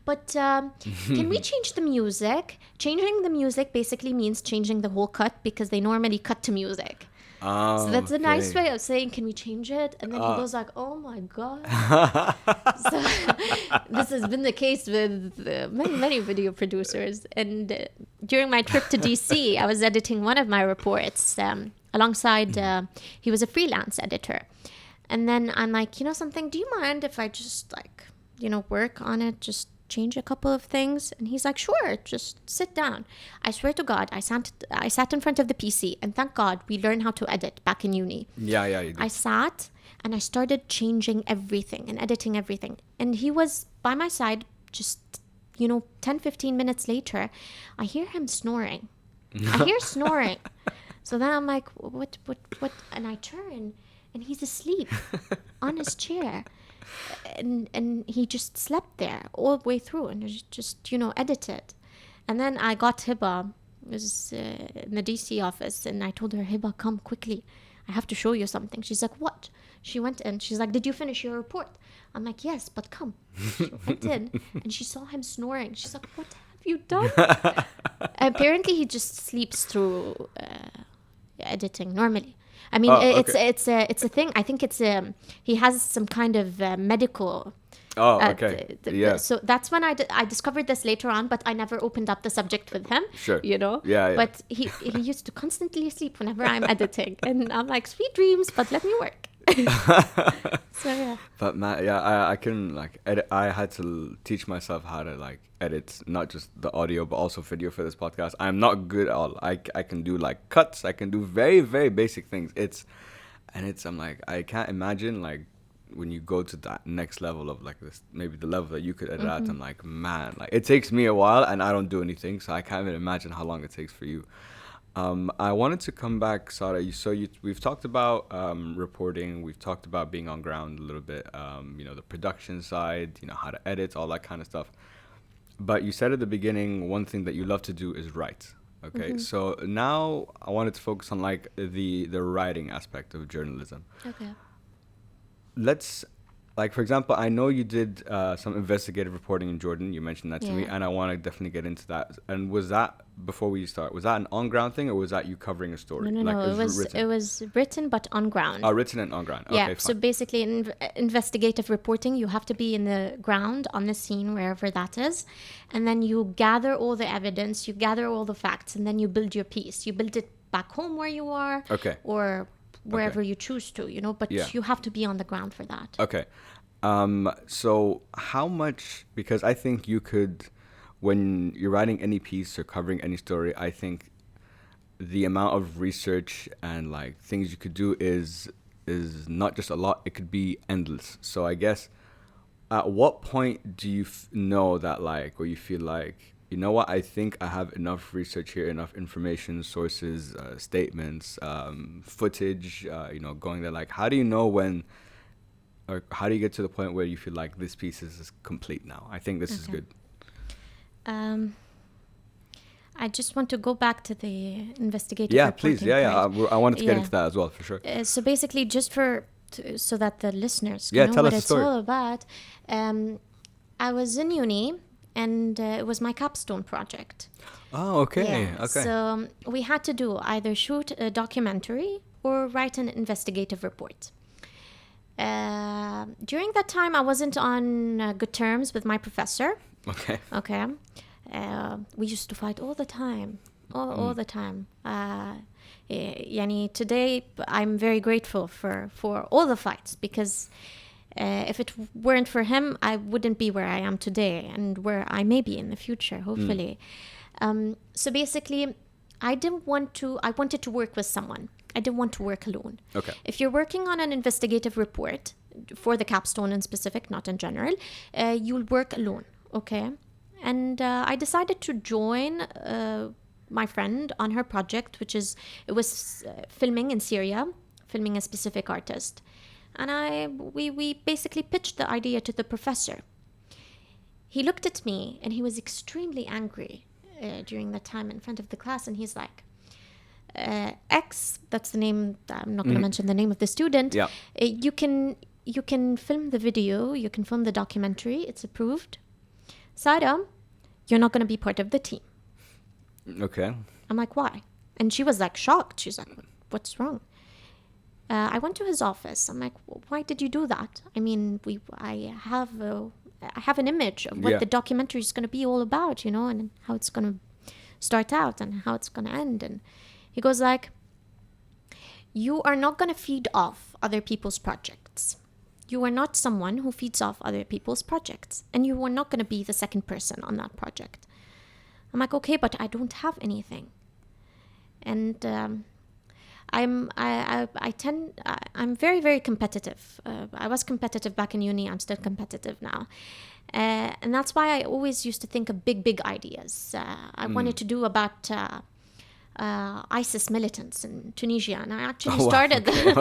But can we change the music? Changing the music basically means changing the whole cut, because they normally cut to music. Oh, so that's a nice okay. way of saying, can we change it? And then he goes like, oh my God. So this has been the case with many video producers. And during my trip to DC, I was editing one of my reports alongside, he was a freelance editor. And then I'm like, you know something, do you mind if I just like, you know, work on it, just change a couple of things? And he's like, sure, just sit down. I swear to God, I sat in front of the PC, and thank God we learned how to edit back in uni. Yeah, you did. I sat and I started changing everything and editing everything. And he was by my side, just, you know, 10, 15 minutes later, I hear him snoring. I hear snoring. So then I'm like, what? And I turn, and he's asleep on his chair. and he just slept there all the way through and just edited. And then I got Hiba, it was in the DC office, and I told her, Hiba, come quickly, I have to show you something. She's like, what? She went in, she's like, did you finish your report? I'm like, yes, but come. She went in and she saw him snoring. She's like, what have you done? Apparently he just sleeps through editing normally. I mean, it's a thing. I think he has some kind of medical. Oh, okay. Yeah. So that's when I discovered this later on, but I never opened up the subject with him. Sure. Yeah. But he used to constantly sleep whenever I'm editing, and I'm like, sweet dreams, but let me work. So yeah. But man, yeah, I can like edit. I had to teach myself how to like edit not just the audio but also video for this podcast. I'm not good at all. I can do like cuts. I can do very, very basic things. I'm like, I can't imagine like when you go to that next level of like this, maybe the level that you could edit at. I'm like, man, like it takes me a while and I don't do anything, so I can't even imagine how long it takes for you. I wanted to come back, Sarah. We've talked about reporting. We've talked about being on ground a little bit. The production side. How to edit, all that kind of stuff. But you said at the beginning, one thing that you love to do is write. Okay, so now I wanted to focus on like the writing aspect of journalism. Okay. Let's, like, for example, I know you did some investigative reporting in Jordan. You mentioned that to me, and I want to definitely get into that. And was that, before we start, was that an on-ground thing, or was that you covering a story? No. Like, it was written, but on ground. Oh, written and on ground. Okay, yeah. fine. So basically, in investigative reporting, you have to be in the ground, on the scene, wherever that is, and then you gather all the evidence, you gather all the facts, and then you build your piece. You build it back home where you are, or wherever you choose to, but you have to be on the ground for that. Okay. So how much, because I think you could, when you're writing any piece or covering any story, I think the amount of research and like things you could do is not just a lot, it could be endless. So I guess at what point do you know that like, or you feel like, you know what, I think I have enough research here, enough information, sources, statements, footage, going there. Like, how do you know when, or how do you get to the point where you feel like this piece is complete now? I think this is good. I just want to go back to the investigative reporting. Please. I wanted to get into that as well, for sure. So basically, just so that the listeners can know what it's all about, I was in uni, and it was my capstone project. Oh, okay. Yeah. Okay. So we had to do either shoot a documentary or write an investigative report. During that time, I wasn't on good terms with my professor. Okay. We used to fight all the time. All the time. Today, I'm very grateful for all the fights, because if it weren't for him, I wouldn't be where I am today and where I may be in the future, hopefully. So basically, I wanted to work with someone. I didn't want to work alone. Okay. If you're working on an investigative report, for the capstone in specific, not in general, you'll work alone, okay? And I decided to join my friend on her project, it was filming in Syria, filming a specific artist. And we basically pitched the idea to the professor. He looked at me and he was extremely angry during that time in front of the class, and he's like, X, that's the name, I'm not going to mention the name of the student. Yeah. You can film the video, you can film the documentary, it's approved. Sarah, you're not going to be part of the team. Okay. I'm like, why? And she was like shocked. She's like, what's wrong? I went to his office. I'm like, why did you do that? I mean, I have an image of what the documentary is going to be all about, and how it's going to start out and how it's going to end. And he goes like, you are not going to feed off other people's projects. You are not someone who feeds off other people's projects, and you are not going to be the second person on that project. I'm like, okay, but I don't have anything. And I'm very, very competitive. I was competitive back in uni. I'm still competitive now. And that's why I always used to think of big ideas. I wanted to do about ISIS militants in Tunisia, and I actually Oh, wow, started okay.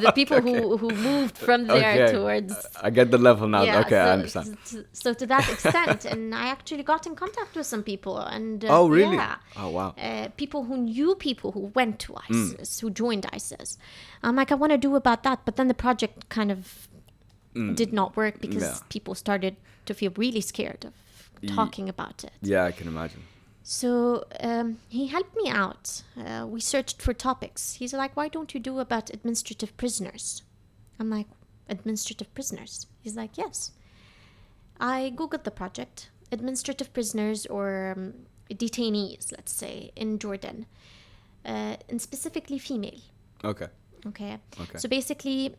the people who moved from there Okay. towards. I get the level now. Yeah, Okay, so, I understand. so to that extent, and I actually got in contact with some people, and Oh, really? yeah, Oh, wow. people who knew people who went to ISIS, who joined ISIS. I'm like, I want to do about that, but then the project kind of did not work because Yeah. people started to feel really scared of talking about it. Yeah, I can imagine. So he helped me out. We searched for topics. He's like, why don't you do about administrative prisoners? I'm like, administrative prisoners? He's like, yes. I Googled the project, administrative prisoners or detainees, let's say, in Jordan, and specifically female. Okay. Okay. Okay. So basically,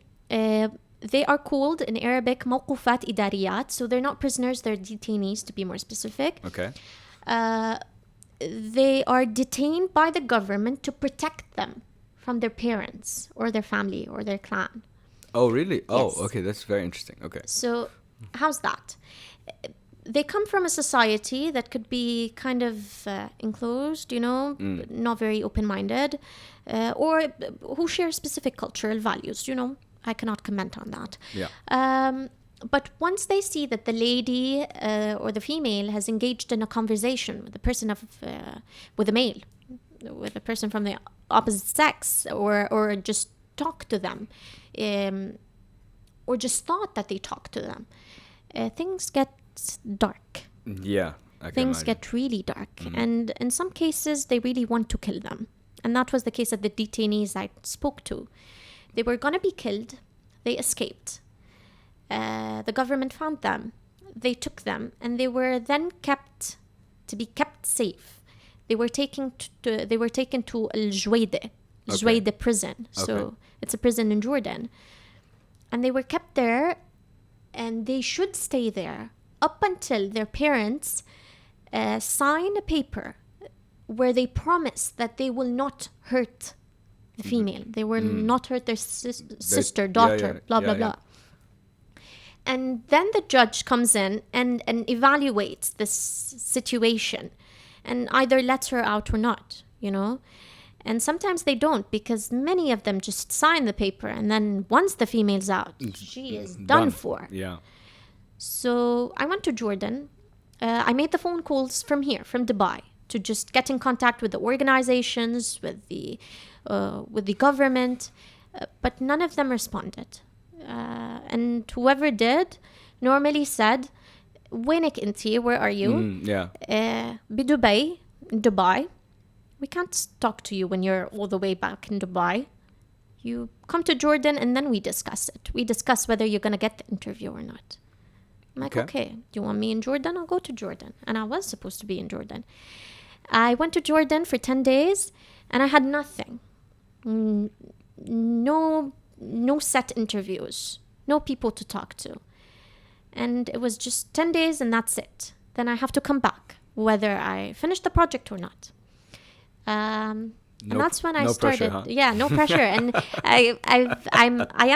they are called in Arabic موقوفات إداريات. So they're not prisoners, they're detainees, to be more specific. Okay. They are detained by the government to protect them from their parents or their family or their clan. Oh, really? Oh, Yes. okay. That's very interesting. Okay. So how's that? They come from a society that could be kind of enclosed, not very open-minded, or who share specific cultural values, I cannot comment on that. Yeah. But once they see that the lady or the female has engaged in a conversation with with a male, with a person from the opposite sex, or just talked to them, or just thought that they talked to them, things get dark. Yeah. I can Things imagine. get really dark. And in some cases, they really want to kill them. And that was the case of the detainees I spoke to. They were going to be killed. They escaped. The government found them. They took them. And they were then kept safe. They were taken to Al-Juwaide. Al-Juwaide prison. So Okay. it's a prison in Jordan. And they were kept there. And they should stay there up until their parents sign a paper where they promise that they will not hurt the female. They will not hurt their sister, daughter, blah, blah, blah. And then the judge comes in and evaluates this situation and either lets her out or not, And sometimes they don't, because many of them just sign the paper, and then once the female's out, she is done for. Yeah. So I went to Jordan. I made the phone calls from here, from Dubai, to just get in contact with the organizations, with the government, but none of them responded. And whoever did normally said, "Wenek inti? Where are you?" Yeah. Dubai. We can't talk to you when you're all the way back in Dubai. You come to Jordan and then we discuss it. We discuss whether you're going to get the interview or not. I'm like, okay, do you want me in Jordan? I'll go to Jordan. And I was supposed to be in Jordan. I went to Jordan for 10 days and I had nothing. No set interviews. No people to talk to. And it was just 10 days and that's it. Then I have to come back, whether I finish the project or not. And that's when I started. Pressure, huh? Yeah, no pressure. And I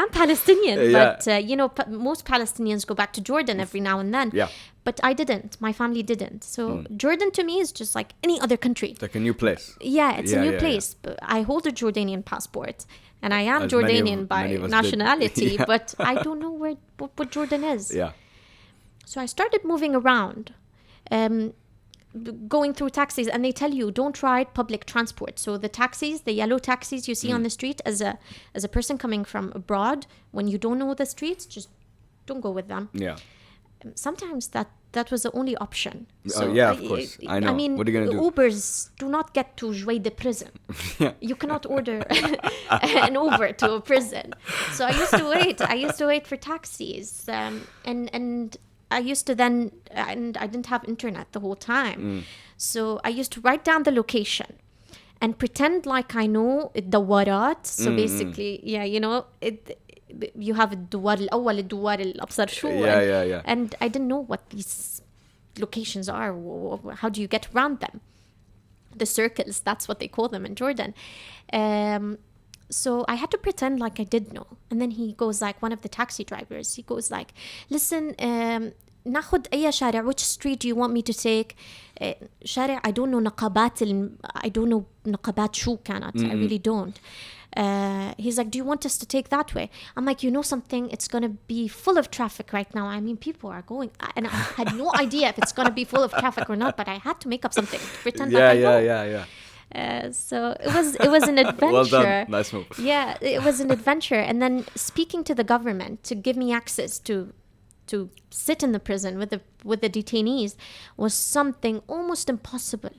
am Palestinian, Yeah. but most Palestinians go back to Jordan every now and then. Yeah. But I didn't. My family didn't. So Jordan to me is just like any other country. Like a new place. Yeah, it's a new Yeah. place. But I hold a Jordanian passport, and I am As Jordanian by many of us did. nationality, Yeah. but I don't know what Jordan is. Yeah. So I started moving around, going through taxis, and they tell you don't ride public transport. So the taxis, the yellow taxis you see on the street, as a person coming from abroad, when you don't know the streets, just don't go with them. Yeah. Sometimes that was the only option. Yeah, of course. I know. I mean, What are you gonna do? Ubers do not get to Juwaide prison. Yeah. You cannot order an Uber to a prison. So I used to wait. I used to wait for taxis, and I used to then, and I didn't have internet the whole time. So I used to write down the location and pretend like I know الدوارات. So basically, yeah, you have الدوار الأول الدوار الأبصر شو. Yeah. And I didn't know what these locations are. How do you get around them? The circles, that's what they call them in Jordan. So I had to pretend like I did know. And then he goes like, one of the taxi drivers, he goes like, listen, ناخد أي شارع, which street do you want me to take? شارع, I don't know نقابات I don't know نقابات شو كانت. I really don't. He's like, do you want us to take that way? I'm like, you know something, it's going to be full of traffic right now. I mean, people are going, and I had no idea if it's going to be full of traffic or not, but I had to make up something to pretend like I know. So it was an adventure. Well done. Nice move. Yeah, it was an adventure. And then speaking to the government to give me access to sit in the prison with the detainees was something almost impossible.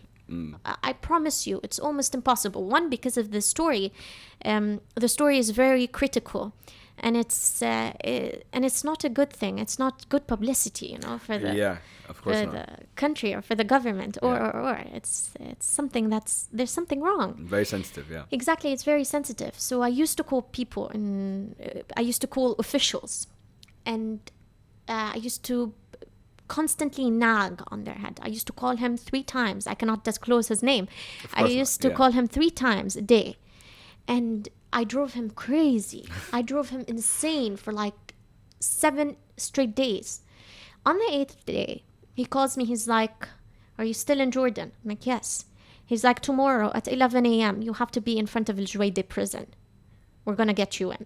I promise you, it's almost impossible. One, because of the story. The story is very critical, and it's not a good thing. It's not good publicity, you know, for the the country or for the government, or it's something there's something wrong. Very sensitive, yeah. Exactly, it's very sensitive. So I used to call people, and I used to call officials, and I used to constantly nag on their head. I used to call him 3 times. I cannot disclose his name. I used to call him 3 times a day. And I drove him crazy. I drove him insane for like 7 straight days. On the 8th day, he calls me. He's like, are you still in Jordan? I'm like, yes. He's like, tomorrow at 11 a.m., you have to be in front of Al Juwaidi prison. We're going to get you in.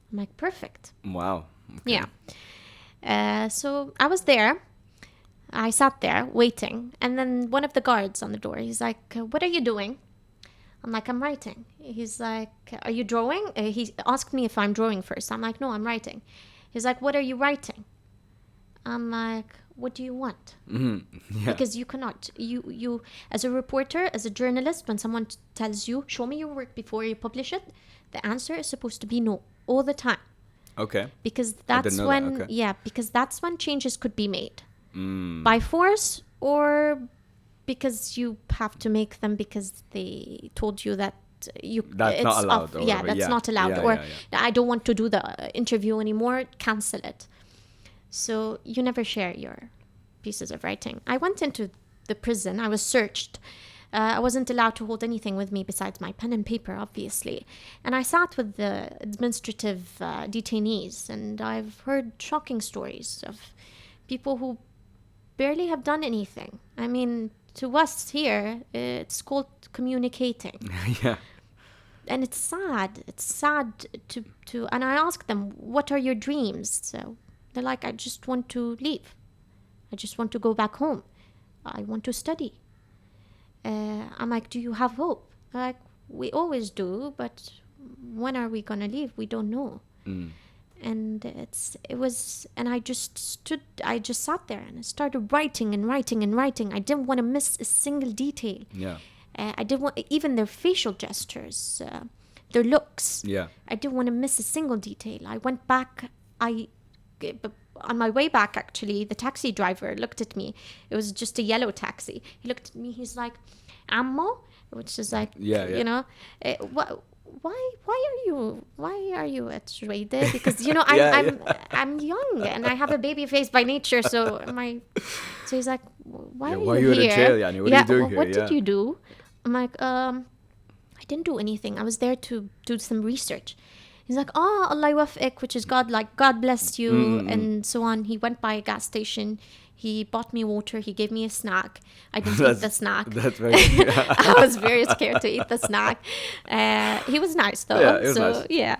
I'm like, perfect. Wow. Okay. Yeah. So I was there. I sat there waiting. And then one of the guards on the door, he's like, what are you doing? I'm like, I'm writing. He's like, are you drawing? He asked me if I'm drawing first. I'm like, no, I'm writing. He's like, what are you writing? I'm like, what do you want? Because you cannot. You as a reporter, as a journalist, when someone tells you, show me your work before you publish it, the answer is supposed to be no all the time. Okay. Because that's when, because that's when changes could be made by force, or because you have to make them because they told you that that's not allowed. That's not allowed. I don't want to do the interview anymore. Cancel it. So you never share your pieces of writing. I went into the prison. I was searched. I wasn't allowed to hold anything with me besides my pen and paper, obviously. And I sat with the administrative detainees, and I've heard shocking stories of people who barely have done anything. I mean, to us here, it's called communicating. Yeah. And it's sad. It's sad to. And I asked them, what are your dreams? So they're like, I just want to leave. I just want to go back home. I want to study. I'm like, do you have hope? They're like, we always do, but when are we gonna leave? We don't know. And I just sat there and I started writing and writing and writing. I didn't want to miss a single detail. Yeah. I didn't want, even their facial gestures, their looks. Yeah. I didn't want to miss a single detail. I went back. On my way back, actually, the taxi driver looked at me. It was just a yellow taxi. He looked at me. He's like, Ammo, which is like, you know, why are you at Juwaidi? Because, you know, I'm young and I have a baby face by nature. So he's like, why are you here? In jail? What are you doing here? What did you do? I'm like, I didn't do anything. I was there to do some research. He's like, oh, Allah yawafik, which is God, like, God bless you, and so on. He went by a gas station. He bought me water. He gave me a snack. I didn't eat the snack. That's very I was very scared to eat the snack. He was nice, though. Yeah, it was nice. Yeah.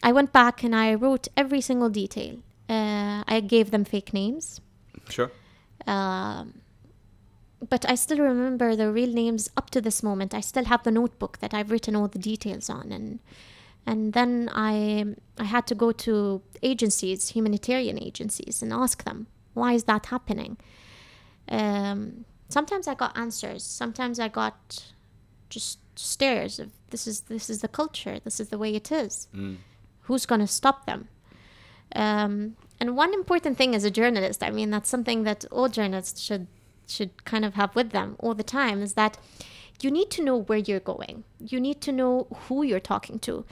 I went back and I wrote every single detail. I gave them fake names. Sure. But I still remember the real names up to this moment. I still have the notebook that I've written all the details on. And then I had to go to agencies, humanitarian agencies, and ask them, why is that happening? Sometimes I got answers. Sometimes I got just stares of, this is the culture. This is the way it is. Who's going to stop them? And one important thing as a journalist, I mean, that's something that all journalists should kind of have with them all the time, is that you need to know where you're going. You need to know who you're talking to.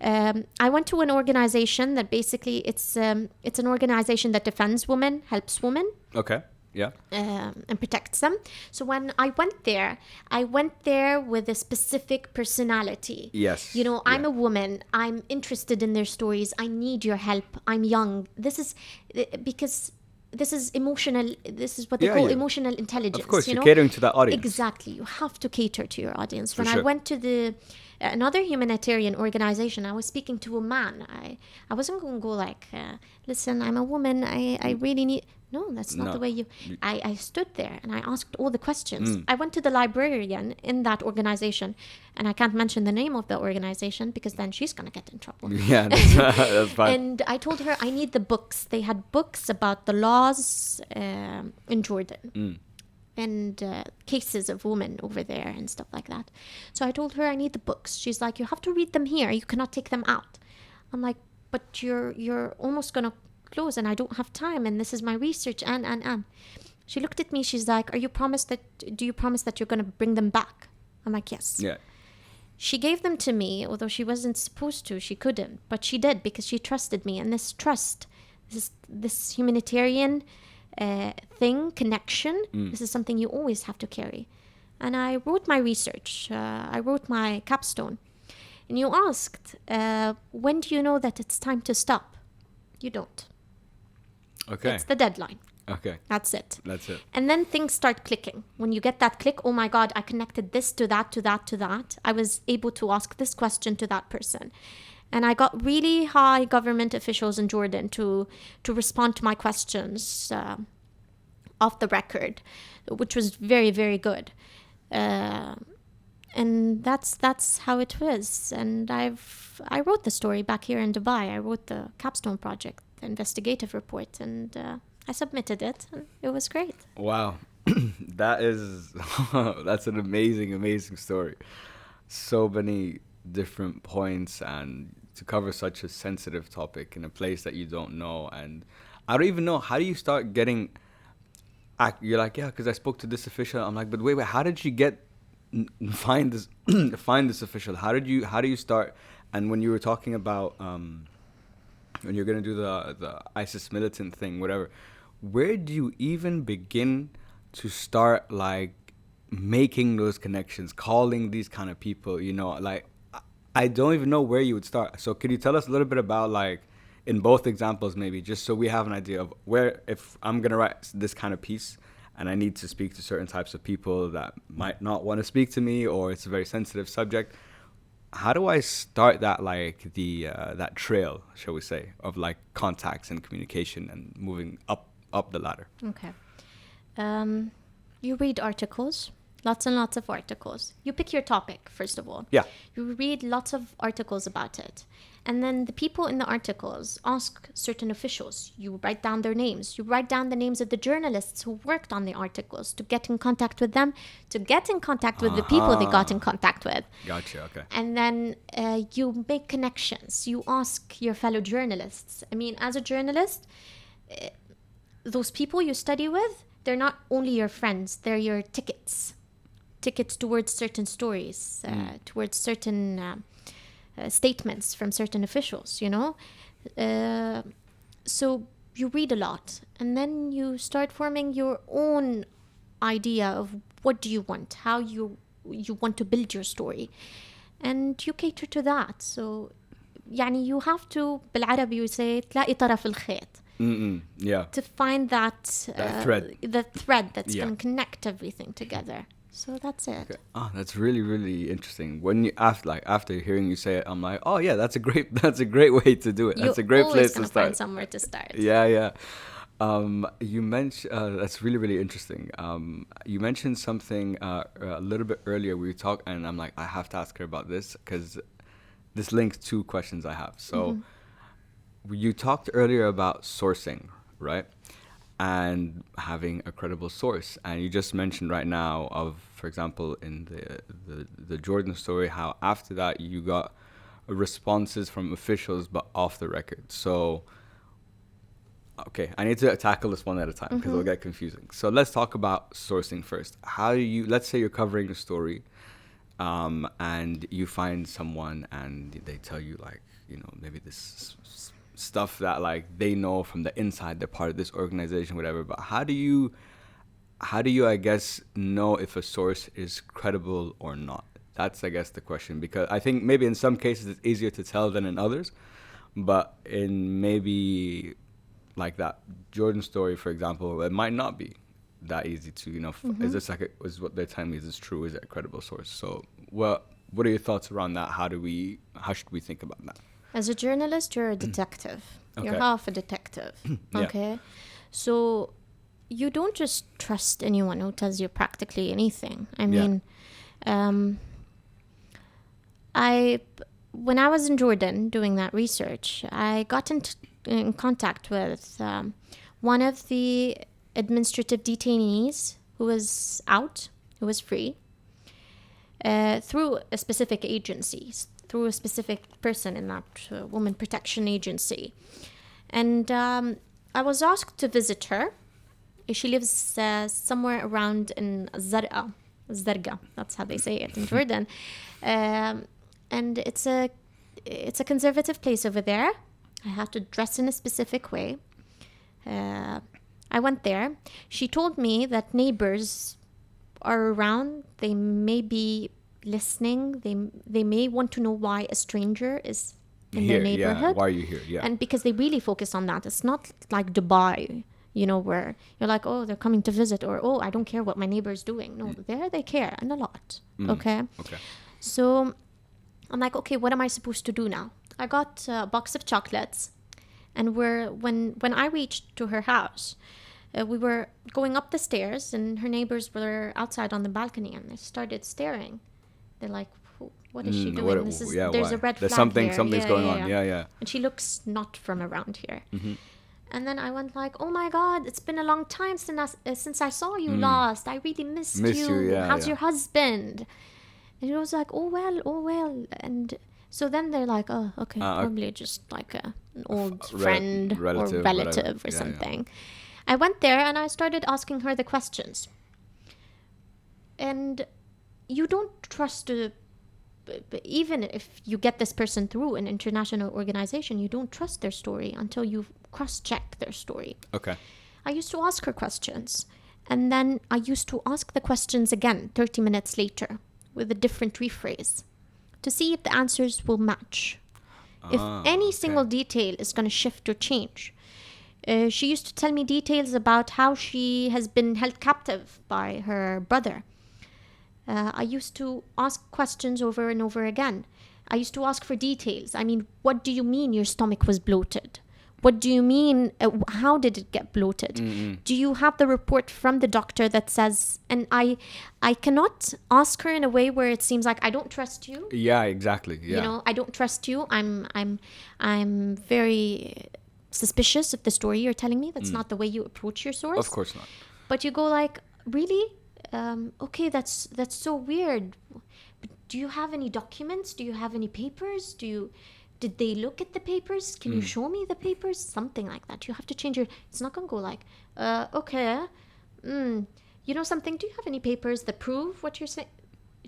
I went to an organization that basically it's an organization that defends women, helps women. Okay. Yeah. And protects them. So when I went there with a specific personality. Yes. You know, I'm Yeah. a woman. I'm interested in their stories. I need your help. I'm young. This is because this is emotional. This is what they Yeah, call yeah. emotional intelligence. Of course, you you're know, catering to that audience. Exactly. You have to cater to your audience. For When I sure. went to the another humanitarian organization, I was speaking to a man. I wasn't going to go like, listen, I'm a woman. I really need. No, that's not the No. way you. I stood there and I asked all the questions. Mm. I went to the librarian in that organization, and I can't mention the name of the organization because then she's going to get in trouble. Yeah, that's fine. And I told her I need the books. They had books about the laws in Jordan and cases of women over there and stuff like that. So I told her I need the books. She's like, you have to read them here. You cannot take them out. I'm like, but you're almost going to close and I don't have time and this is my research and. She looked at me. She's like, do you promise that you're going to bring them back? I'm like, yes. Yeah. She gave them to me, although she wasn't supposed to. She couldn't, but she did because she trusted me. And this trust, this humanitarian connection, this is something you always have to carry. And I wrote my research. I wrote my capstone. And you asked, when do you know that it's time to stop? You don't. Okay. It's the deadline. Okay. That's it. That's it. And then things start clicking. When you get that click, oh my God, I connected this to that, to that, to that. I was able to ask this question to that person. And I got really high government officials in Jordan to respond to my questions off the record, which was very, very good. And that's how it was. And I wrote the story back here in Dubai. I wrote the capstone project, the investigative report, and I submitted it, and it was great. Wow. That's an amazing story. So many different points, and to cover such a sensitive topic in a place that you don't know. And I don't even know, how do you start getting, you're like, yeah, because I spoke to this official. I'm like, but wait, how did you find this official? How do you start? And when you were talking about, when you're going to do the ISIS militant thing, whatever, where do you even begin to start like making those connections, calling these kind of people, you know, like I don't even know where you would start. So could you tell us a little bit about, like, in both examples maybe, just so we have an idea of where, if I'm going to write this kind of piece and I need to speak to certain types of people that might not want to speak to me, or it's a very sensitive subject, how do I start that, like, that trail, shall we say, of like contacts and communication and moving up the ladder? Okay. You read articles, lots and lots of articles. You pick your topic, first of all. Yeah. You read lots of articles about it. And then the people in the articles ask certain officials. You write down their names. You write down the names of the journalists who worked on the articles to get in contact with them, to get in contact with the people they got in contact with. Gotcha, okay. And then you make connections. You ask your fellow journalists. I mean, as a journalist, those people you study with, they're not only your friends, they're your tickets towards certain stories, towards certain statements from certain officials, you know. So you read a lot, and then you start forming your own idea of what do you want, how you want to build your story, and you cater to that. So يعني you have to, بالعربي we say تلاقي طرف الخيط. Yeah. To find that thread. the thread that's Yeah. going to connect everything together. So that's it. Okay. Oh, that's really, really interesting. When you after hearing you say it, I'm like, oh yeah, that's a great way to do it. That's a great place to start. Find somewhere to start. Yeah. You mentioned that's really, really interesting. You mentioned something a little bit earlier. We talked, and I'm like, I have to ask her about this because this links two questions I have. So you talked earlier about sourcing, right? And having a credible source. And you just mentioned right now of, for example, in the Jordan story, how after that you got responses from officials, but off the record. So, okay, I need to tackle this one at a time because it'll get confusing. So let's talk about sourcing first. How do you, let's say you're covering a story, and you find someone and they tell you, like, you know, maybe this stuff that, like, they know from the inside, they're part of this organization, whatever, but how do you how do you, I guess, know if a source is credible or not? That's, I guess, the question. Because I think maybe in some cases it's easier to tell than in others. But in maybe like that Jordan story, for example, it might not be that easy to, is this like, is what they're telling me, is this true? Is it a credible source? So what are your thoughts around that? How should we think about that? As a journalist, you're a detective. You're Okay. half a detective. Yeah. Okay. So you don't just trust anyone who tells you practically anything. I mean, when I was in Jordan doing that research, I got in contact with one of the administrative detainees who was out, who was free, through a specific agency, through a specific person in that woman protection agency. And I was asked to visit her. She lives somewhere around in Zarqa, that's how they say it in Jordan. And it's a conservative place over there. I have to dress in a specific way. I went there. She told me that neighbors are around. They may be listening. They may want to know why a stranger is in their neighborhood. Yeah. Why are you here? Yeah. And because they really focus on that. It's not like Dubai, where you're like, oh, they're coming to visit, or, oh, I don't care what my neighbor is doing. No, there they care, and a lot. Okay? So I'm like, okay, what am I supposed to do now? I got a box of chocolates, and when I reached to her house, we were going up the stairs, and her neighbors were outside on the balcony, and they started staring. They're like, what is she doing? There's a red flag something's here. going on. Yeah. And she looks not from around here. And then I went like, oh my God, it's been a long time since I saw you last. I really missed you. Yeah, How's your husband? And it was like, oh well. And so then they're like, oh, okay, probably just like an old friend or relative or something. I went there and I started asking her the questions. And you don't trust even if you get this person through an international organization, you don't trust their story until you cross-check their story. Okay. I used to ask her questions, and then I used to ask the questions again 30 minutes later with a different rephrase to see if the answers will match. If any single detail is going to shift or change. She used to tell me details about how she has been held captive by her brother. I used to ask questions over and over again. I used to ask for details. I mean, what do you mean your stomach was bloated? What do you mean? How did it get bloated? Do you have the report from the doctor that says? And I cannot ask her in a way where it seems like I don't trust you. Yeah, exactly. Yeah. I don't trust you. I'm very suspicious of the story you're telling me. That's not the way you approach your source. Of course not. But you go like, really? Okay, that's so weird. But do you have any documents? Do you have any papers? Did they look at the papers? Can you show me the papers? Something like that. You have to change your... It's not going to go like, okay. You know something? Do you have any papers that prove what you're saying?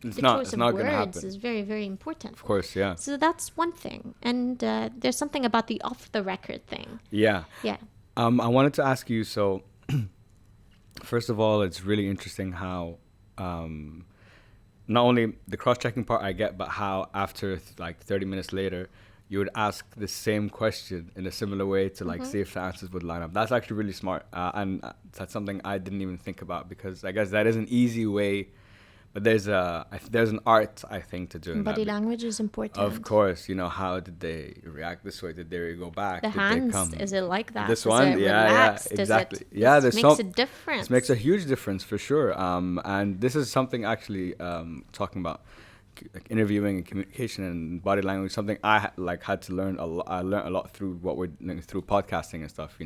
The choice of words is very, very important. Of course, yeah. So that's one thing. And there's something about the off-the-record thing. Yeah. Yeah. I wanted to ask you, so... First of all, it's really interesting how... not only the cross-checking part I get, but how after 30 minutes later... you would ask the same question in a similar way to see if the answers would line up. That's actually really smart. And that's something I didn't even think about, because I guess that is an easy way. But there's an art, I think, to doing that. Body language is important. Of course. How did they react this way? Did they go back? The hands, is it like that? This one? Yeah, exactly. It makes a difference. It makes a huge difference for sure. And this is something actually talking about interviewing and communication and body language, something I had to learn a lot. I learned a lot through through podcasting and stuff.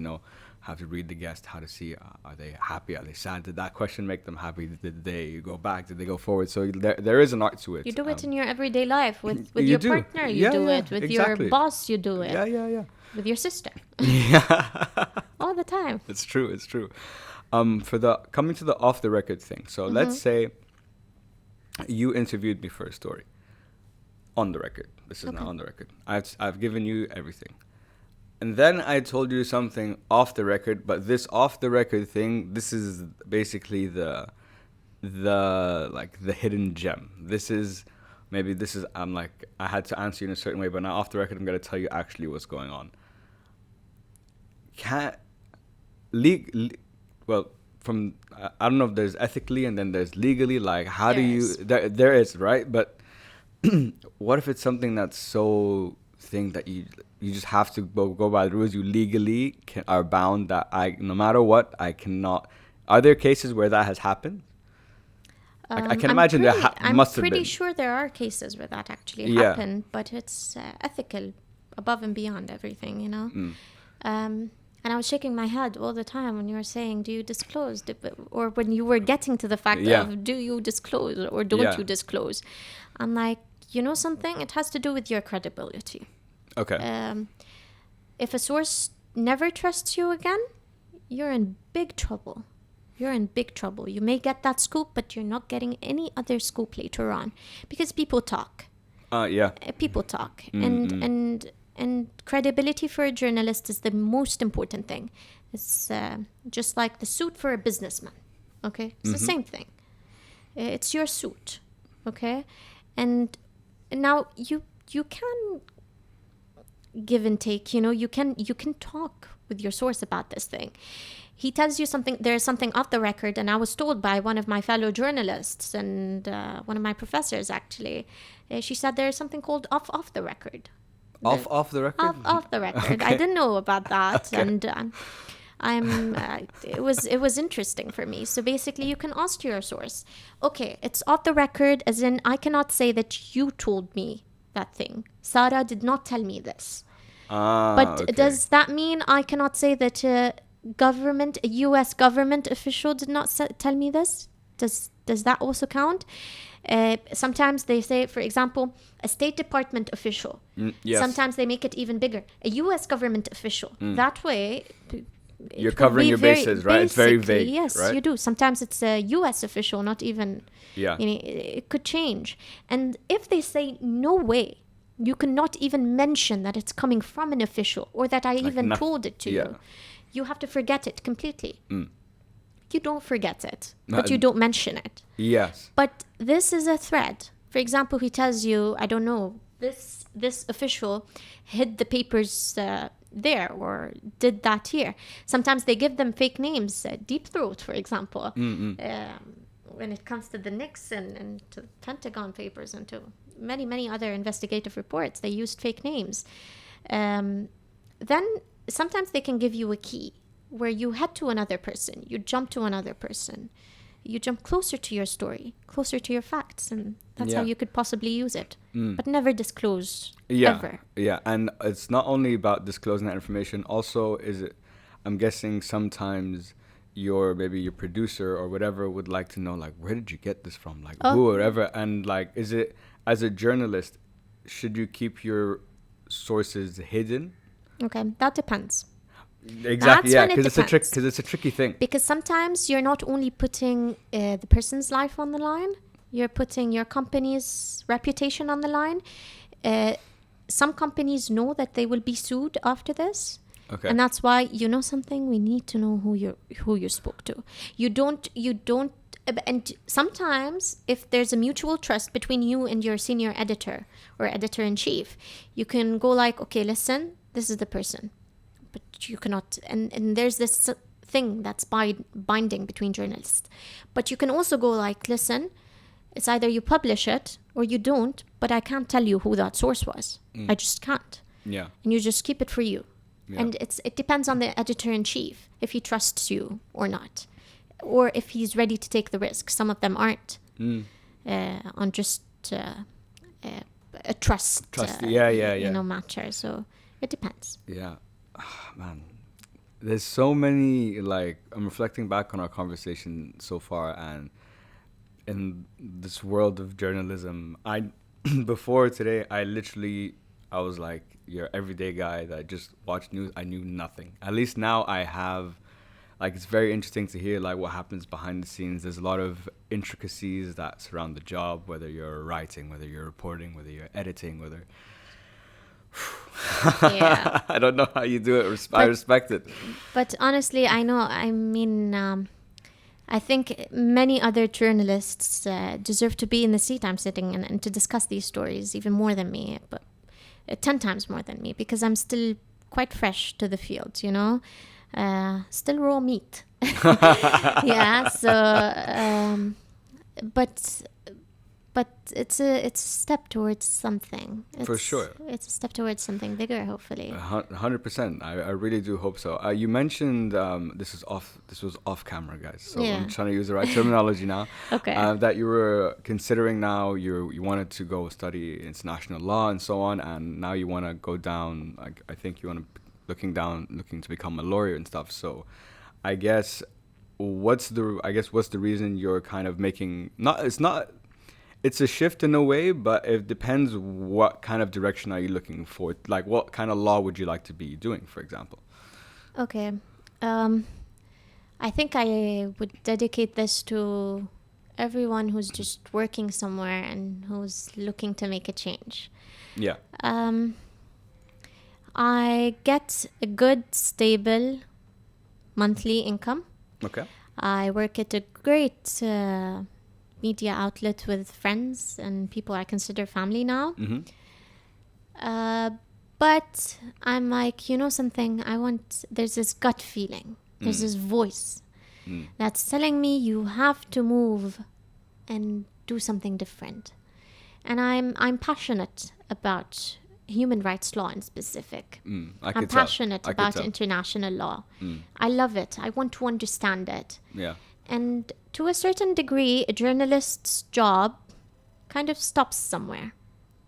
How to read the guest, how to see are they happy, are they sad, did that question make them happy, did they go back, did they go forward? So there is an art to it. You do it in your everyday life with your partner. You do it with your boss. You do it. Yeah. With your sister. Yeah. All the time. It's true. For the coming to the off the record thing. So let's say you interviewed me for a story on the record. This is not on the record. I've given you everything. And then I told you something off the record, but this off the record thing, this is basically the hidden gem. I'm like, I had to answer you in a certain way, but now off the record I'm going to tell you actually what's going on. Well, from I don't know if there's ethically and then there's legally, like how there is, right? But what if it's something that's so thing that you just have to go by the rules? You legally are bound that no matter what, I cannot. Are there cases where that has happened? I can imagine must have been. I'm pretty sure there are cases where that actually happened, but it's ethical, above and beyond everything, you know. And I was shaking my head all the time when you were saying, do you disclose? Or when you were getting to the fact of, do you disclose or don't you disclose? I'm like, you know something? It has to do with your credibility. Okay. If a source never trusts you again, you're in big trouble. You're in big trouble. You may get that scoop, but you're not getting any other scoop later on. Because people talk. People talk. And credibility for a journalist is the most important thing. It's just like the suit for a businessman. Okay? It's the same thing. It's your suit. Okay? And now you can give and take, you know, you can talk with your source about this thing. He tells you something, there's something off the record, and I was told by one of my fellow journalists and one of my professors actually, she said there's something called off the record. Off the record? Off the record. Okay. I didn't know about that. Okay. And it was interesting for me. So basically you can ask your source, okay, it's off the record, as in I cannot say that you told me that thing. Sarah did not tell me this. But does that mean I cannot say that a U.S. government official did not tell me this? Does that also count? Sometimes they say, for example, a State Department official. Yes. Sometimes they make it even bigger. A U.S. government official. That way, you're covering your bases, right? It's very vague. Yes, right? You do. Sometimes it's a U.S. official, not even. Yeah. You know, it could change. And if they say no way, you cannot even mention that it's coming from an official or that I even told it to you. You have to forget it completely. You don't forget it, but you don't mention it. Yes. But this is a thread. For example, he tells you, I don't know, this official hid the papers there or did that here. Sometimes they give them fake names, Deep Throat, for example. When it comes to the Nixon and to Pentagon papers and to many, many other investigative reports, they used fake names. Then sometimes they can give you a key where you head to another person, you jump to another person, you jump closer to your story, closer to your facts, and that's how you could possibly use it. But never disclose, ever. Yeah, and it's not only about disclosing that information, also I'm guessing sometimes maybe your producer or whatever would like to know, like, where did you get this from? Like, who or whatever. And like, is it, as a journalist, should you keep your sources hidden? Okay, that depends. Exactly, because it's a tricky thing. Because sometimes you're not only putting the person's life on the line, you're putting your company's reputation on the line. Some companies know that they will be sued after this. Okay. And that's why, you know something, we need to know who you spoke to. You don't, and sometimes if there's a mutual trust between you and your senior editor or editor-in-chief, you can go like, okay, listen, this is the person. But you cannot, and there's this thing that's binding between journalists. But you can also go like, listen, it's either you publish it or you don't, but I can't tell you who that source was. I just can't. Yeah. And you just keep it for you. Yeah. And it depends on the editor-in-chief, if he trusts you or not. Or if he's ready to take the risk. Some of them aren't. On just a trust matter. So it depends. Yeah. Man, there's so many, like, I'm reflecting back on our conversation so far, and in this world of journalism, before today, I was like your everyday guy that just watched news. I knew nothing. At least now I have, like, it's very interesting to hear, like, what happens behind the scenes. There's a lot of intricacies that surround the job, whether you're writing, whether you're reporting, whether you're editing, Yeah. I don't know how you do it. I But respect it. but honestly, I know. I mean, I think many other journalists deserve to be in the seat I'm sitting in and to discuss these stories even more than me, but 10 times more than me, because I'm still quite fresh to the field, you know? Still raw meat. Yeah, so, but it's a step towards something. For sure. It's a step towards something bigger, hopefully. 100%. I really do hope so. You mentioned this was off camera, guys. So Yeah. I'm trying to use the right terminology now. Okay. That you were considering now. You wanted to go study international law and so on, and now you want to go down. I think you want to looking to become a lawyer and stuff. So, I guess what's the reason you're kind of making it's a shift in a way, but it depends what kind of direction are you looking for. Like, what kind of law would you like to be doing, for example? Okay. I think I would dedicate this to everyone who's just working somewhere and who's looking to make a change. Yeah. I get a good, stable monthly income. Okay. I work at a great media outlet with friends and people I consider family now. Mm-hmm. But I'm like, you know something, there's this gut feeling. There's this voice that's telling me you have to move and do something different. And I'm passionate about human rights law in specific. I'm passionate about international law. I love it. I want to understand it. Yeah. And to a certain degree, a journalist's job kind of stops somewhere,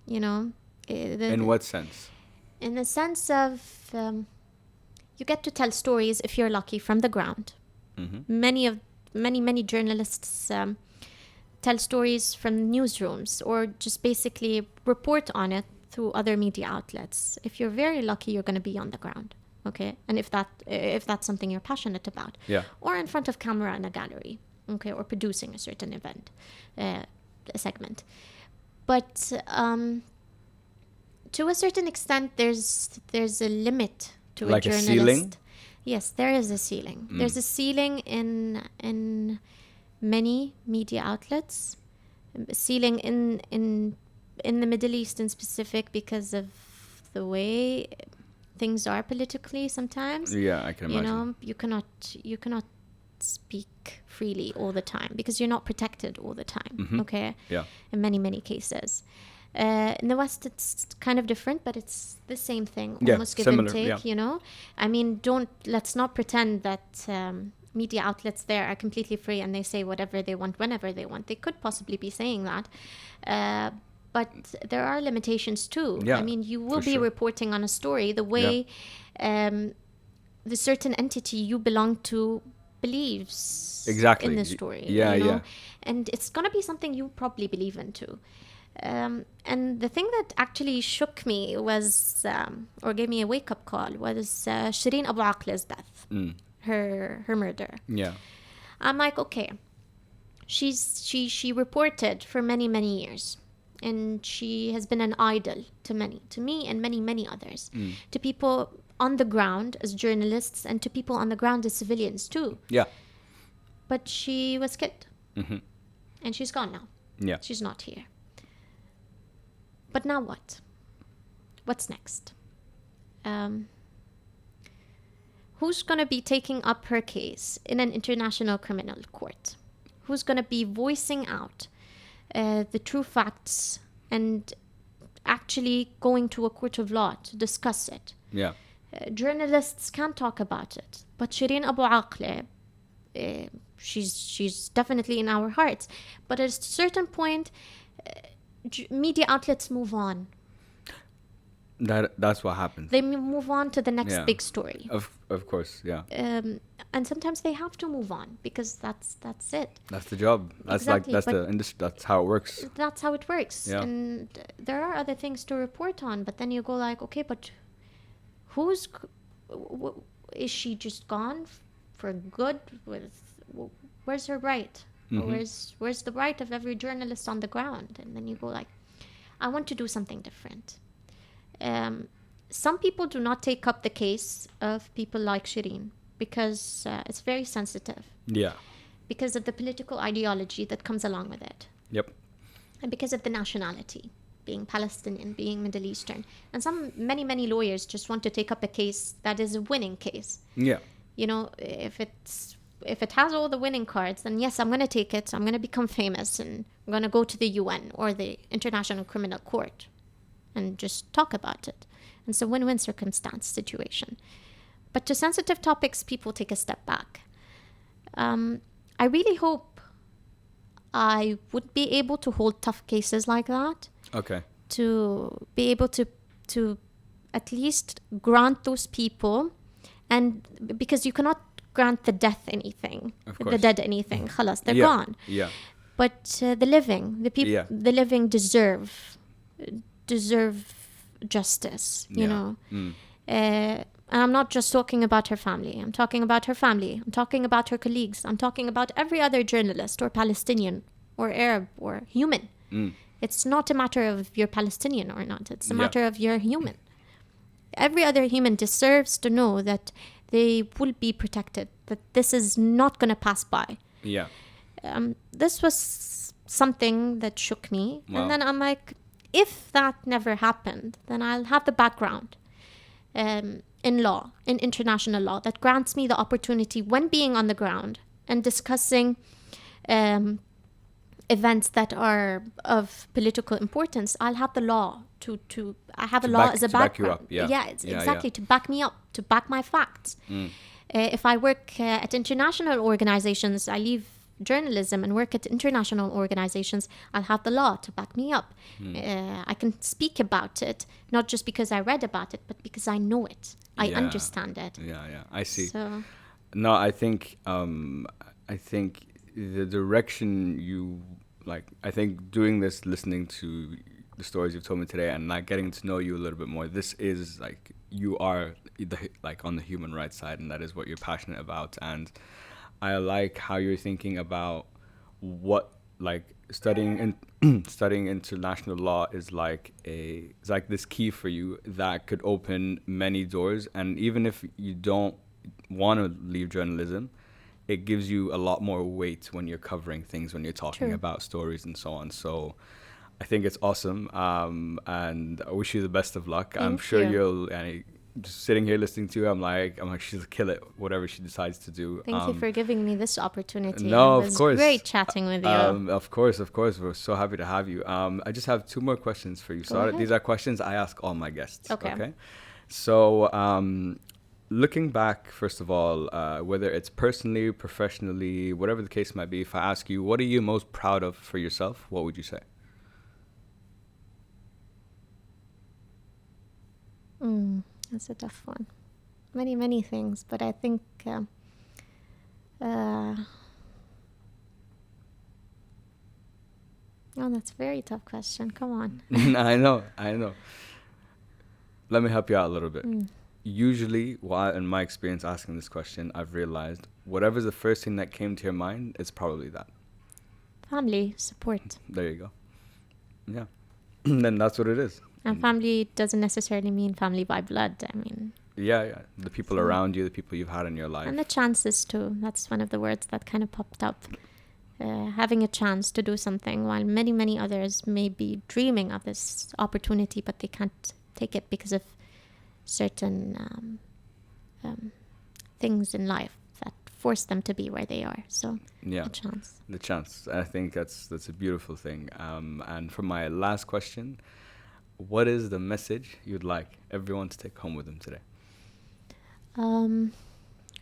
you know. In what sense? In the sense of you get to tell stories, if you're lucky, from the ground. Mm-hmm. Many journalists tell stories from newsrooms or just basically report on it through other media outlets. If you're very lucky, you're going to be on the ground. Okay, and if that's something you're passionate about, yeah, or in front of camera in a gallery, okay, or producing a certain event, a segment, but to a certain extent, there's a limit to like a journalist. A ceiling? Yes, there is a ceiling. There's a ceiling in many media outlets, a ceiling in the Middle East in specific because of the way things are politically sometimes. Yeah, I can imagine. You know, you cannot speak freely all the time because you're not protected all the time. Mm-hmm. Okay. Yeah. In many cases. In the West, it's kind of different, but it's the same thing. Yeah, almost give similar, and take. yeah. You know, I mean, let's not pretend that media outlets there are completely free and they say whatever they want whenever they want. They could possibly be saying that. But there are limitations too. Yeah, I mean, you will be reporting on a story the way the certain entity you belong to believes exactly in the story. Yeah, you know? yeah. And it's going to be something you probably believe in too. And the thing that actually shook me was, or gave me a wake-up call, was Shireen Abu Akleh's death, her murder. Yeah. I'm like, okay, she reported for many years. And she has been an idol to me and many others, to people on the ground as journalists and to people on the ground as civilians too. Yeah. But she was killed. Mm-hmm. And she's gone now. Yeah. She's not here. But now what? What's next? Who's going to be taking up her case in an international criminal court? Who's going to be voicing out the true facts and actually going to a court of law to discuss it? Yeah. Journalists can talk about it, but Shireen Abu Akleh, she's definitely in our hearts. But at a certain point, media outlets move on. That's what happens. They move on to the next big story. Of course, yeah. And sometimes they have to move on because that's it. That's the job. That's exactly, that's the industry. That's how it works. That's how it works. Yeah. And there are other things to report on, but then you go like, okay, but is she just gone for good? Where's her right? Mm-hmm. Where's the right of every journalist on the ground? And then you go like, I want to do something different. some people do not take up the case of people like Shireen because it's very sensitive. Yeah. Because of the political ideology that comes along with it. Yep. And because of the nationality, being Palestinian, being Middle Eastern. And many lawyers just want to take up a case that is a winning case. Yeah. You know, if it has all the winning cards, then yes, I'm going to take it. I'm going to become famous and I'm going to go to the UN or the International Criminal Court and just talk about it. And it's a win-win circumstance situation. But to sensitive topics, people take a step back. I really hope I would be able to hold tough cases like that. Okay. To be able to at least grant those people, and because you cannot grant the death anything, the dead anything. Khalas, they're gone. Yeah. But the living, the people, the living deserve justice. You know. And I'm not just talking about her family. I'm talking about her family. I'm talking about her colleagues. I'm talking about every other journalist or Palestinian or Arab or human. It's not a matter of you're Palestinian or not. It's a matter of you're human. Every other human deserves to know that they will be protected, that this is not going to pass by. Yeah. This was something that shook me. Wow. And then I'm like, if that never happened, then I'll have the background in law, in international law, that grants me the opportunity when being on the ground and discussing events that are of political importance. I'll have the law I have a law as a background. Exactly, to back me up, to back my facts. If I work at international organizations, I leave journalism and work at international organizations, I'll have the law to back me up. I can speak about it, not just because I read about it, but because I know it. I understand it. I see. So, no, I think the direction you like. I think doing this, listening to the stories you've told me today, and like getting to know you a little bit more. This is like you are on the human rights side, and that is what you're passionate about. And I like how you're thinking about what studying international law is like this key for you that could open many doors. And even if you don't want to leave journalism, it gives you a lot more weight when you're covering things, when you're talking about stories and so on. So I think it's awesome, and I wish you the best of luck. I'm sure you'll. Just sitting here listening to you, I'm like, she'll kill it, whatever she decides to do. Thank you for giving me this opportunity. No, it was of course. Great chatting with you. Of course. We're so happy to have you. I just have 2 more questions for you, Sarah. These are questions I ask all my guests. Okay. So, looking back, first of all, whether it's personally, professionally, whatever the case might be, if I ask you, what are you most proud of for yourself? What would you say? That's a tough one. Many things, but I think that's a very tough question. Come on. I know. Let me help you out a little bit. Usually, in my experience asking this question, I've realized whatever's the first thing that came to your mind, it's probably that. Family support. There you go. Yeah. Then that's what it is. And family doesn't necessarily mean family by blood. I mean... Yeah. The people around you, the people you've had in your life. And the chances too. That's one of the words that kind of popped up. Having a chance to do something while many others may be dreaming of this opportunity, but they can't take it because of certain things in life that force them to be where they are. So the chance. I think that's a beautiful thing. And for my last question, what is the message you'd like everyone to take home with them today?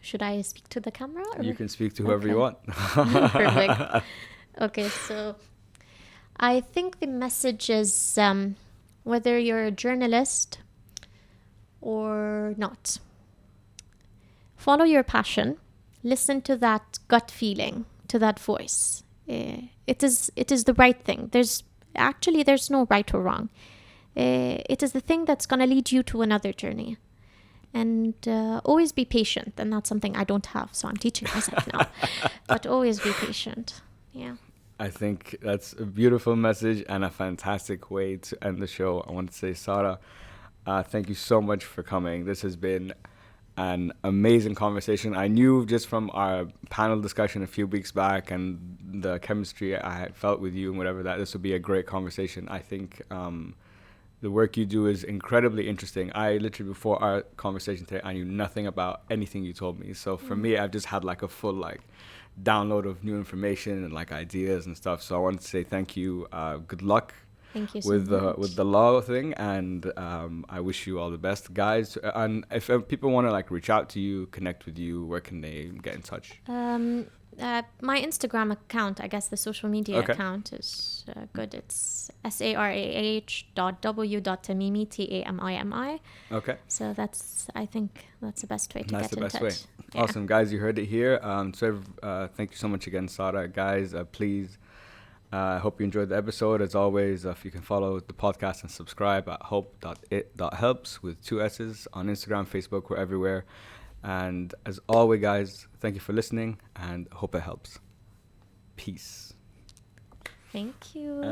Should I speak to the camera? You can speak to whoever you want. Perfect. Okay, so I think the message is whether you're a journalist or not, follow your passion, listen to that gut feeling, to that voice. It is the right thing. There's no right or wrong. It is the thing that's going to lead you to another journey. And always be patient. And that's something I don't have, so I'm teaching myself now. But always be patient. Yeah. I think that's a beautiful message and a fantastic way to end the show. I want to say, Sarah, Thank you so much for coming. This has been an amazing conversation. I knew just from our panel discussion a few weeks back and the chemistry I felt with you and whatever that this would be a great conversation. I think the work you do is incredibly interesting. I literally, before our conversation today, I knew nothing about anything you told me. So for me, I've just had like a full like download of new information and like ideas and stuff. So I wanted to say thank you. Good luck Thank you so with much. with the law thing, and I wish you all the best, guys. And if people want to like reach out to you, connect with you, where can they get in touch? My Instagram account, I guess the social media Okay. account is good. It's sarah.w.tamimi, Tamimi. Okay. So I think that's the best way to That's get the in best touch. way. Yeah. Awesome, guys. You heard it here. Thank you so much again, Sarah. Guys, please, I hope you enjoyed the episode. As always, if you can follow the podcast and subscribe at hope.it.helps with 2 S's on Instagram, Facebook, we're everywhere. And as always, guys, thank you for listening and hope it helps. Peace. Thank you.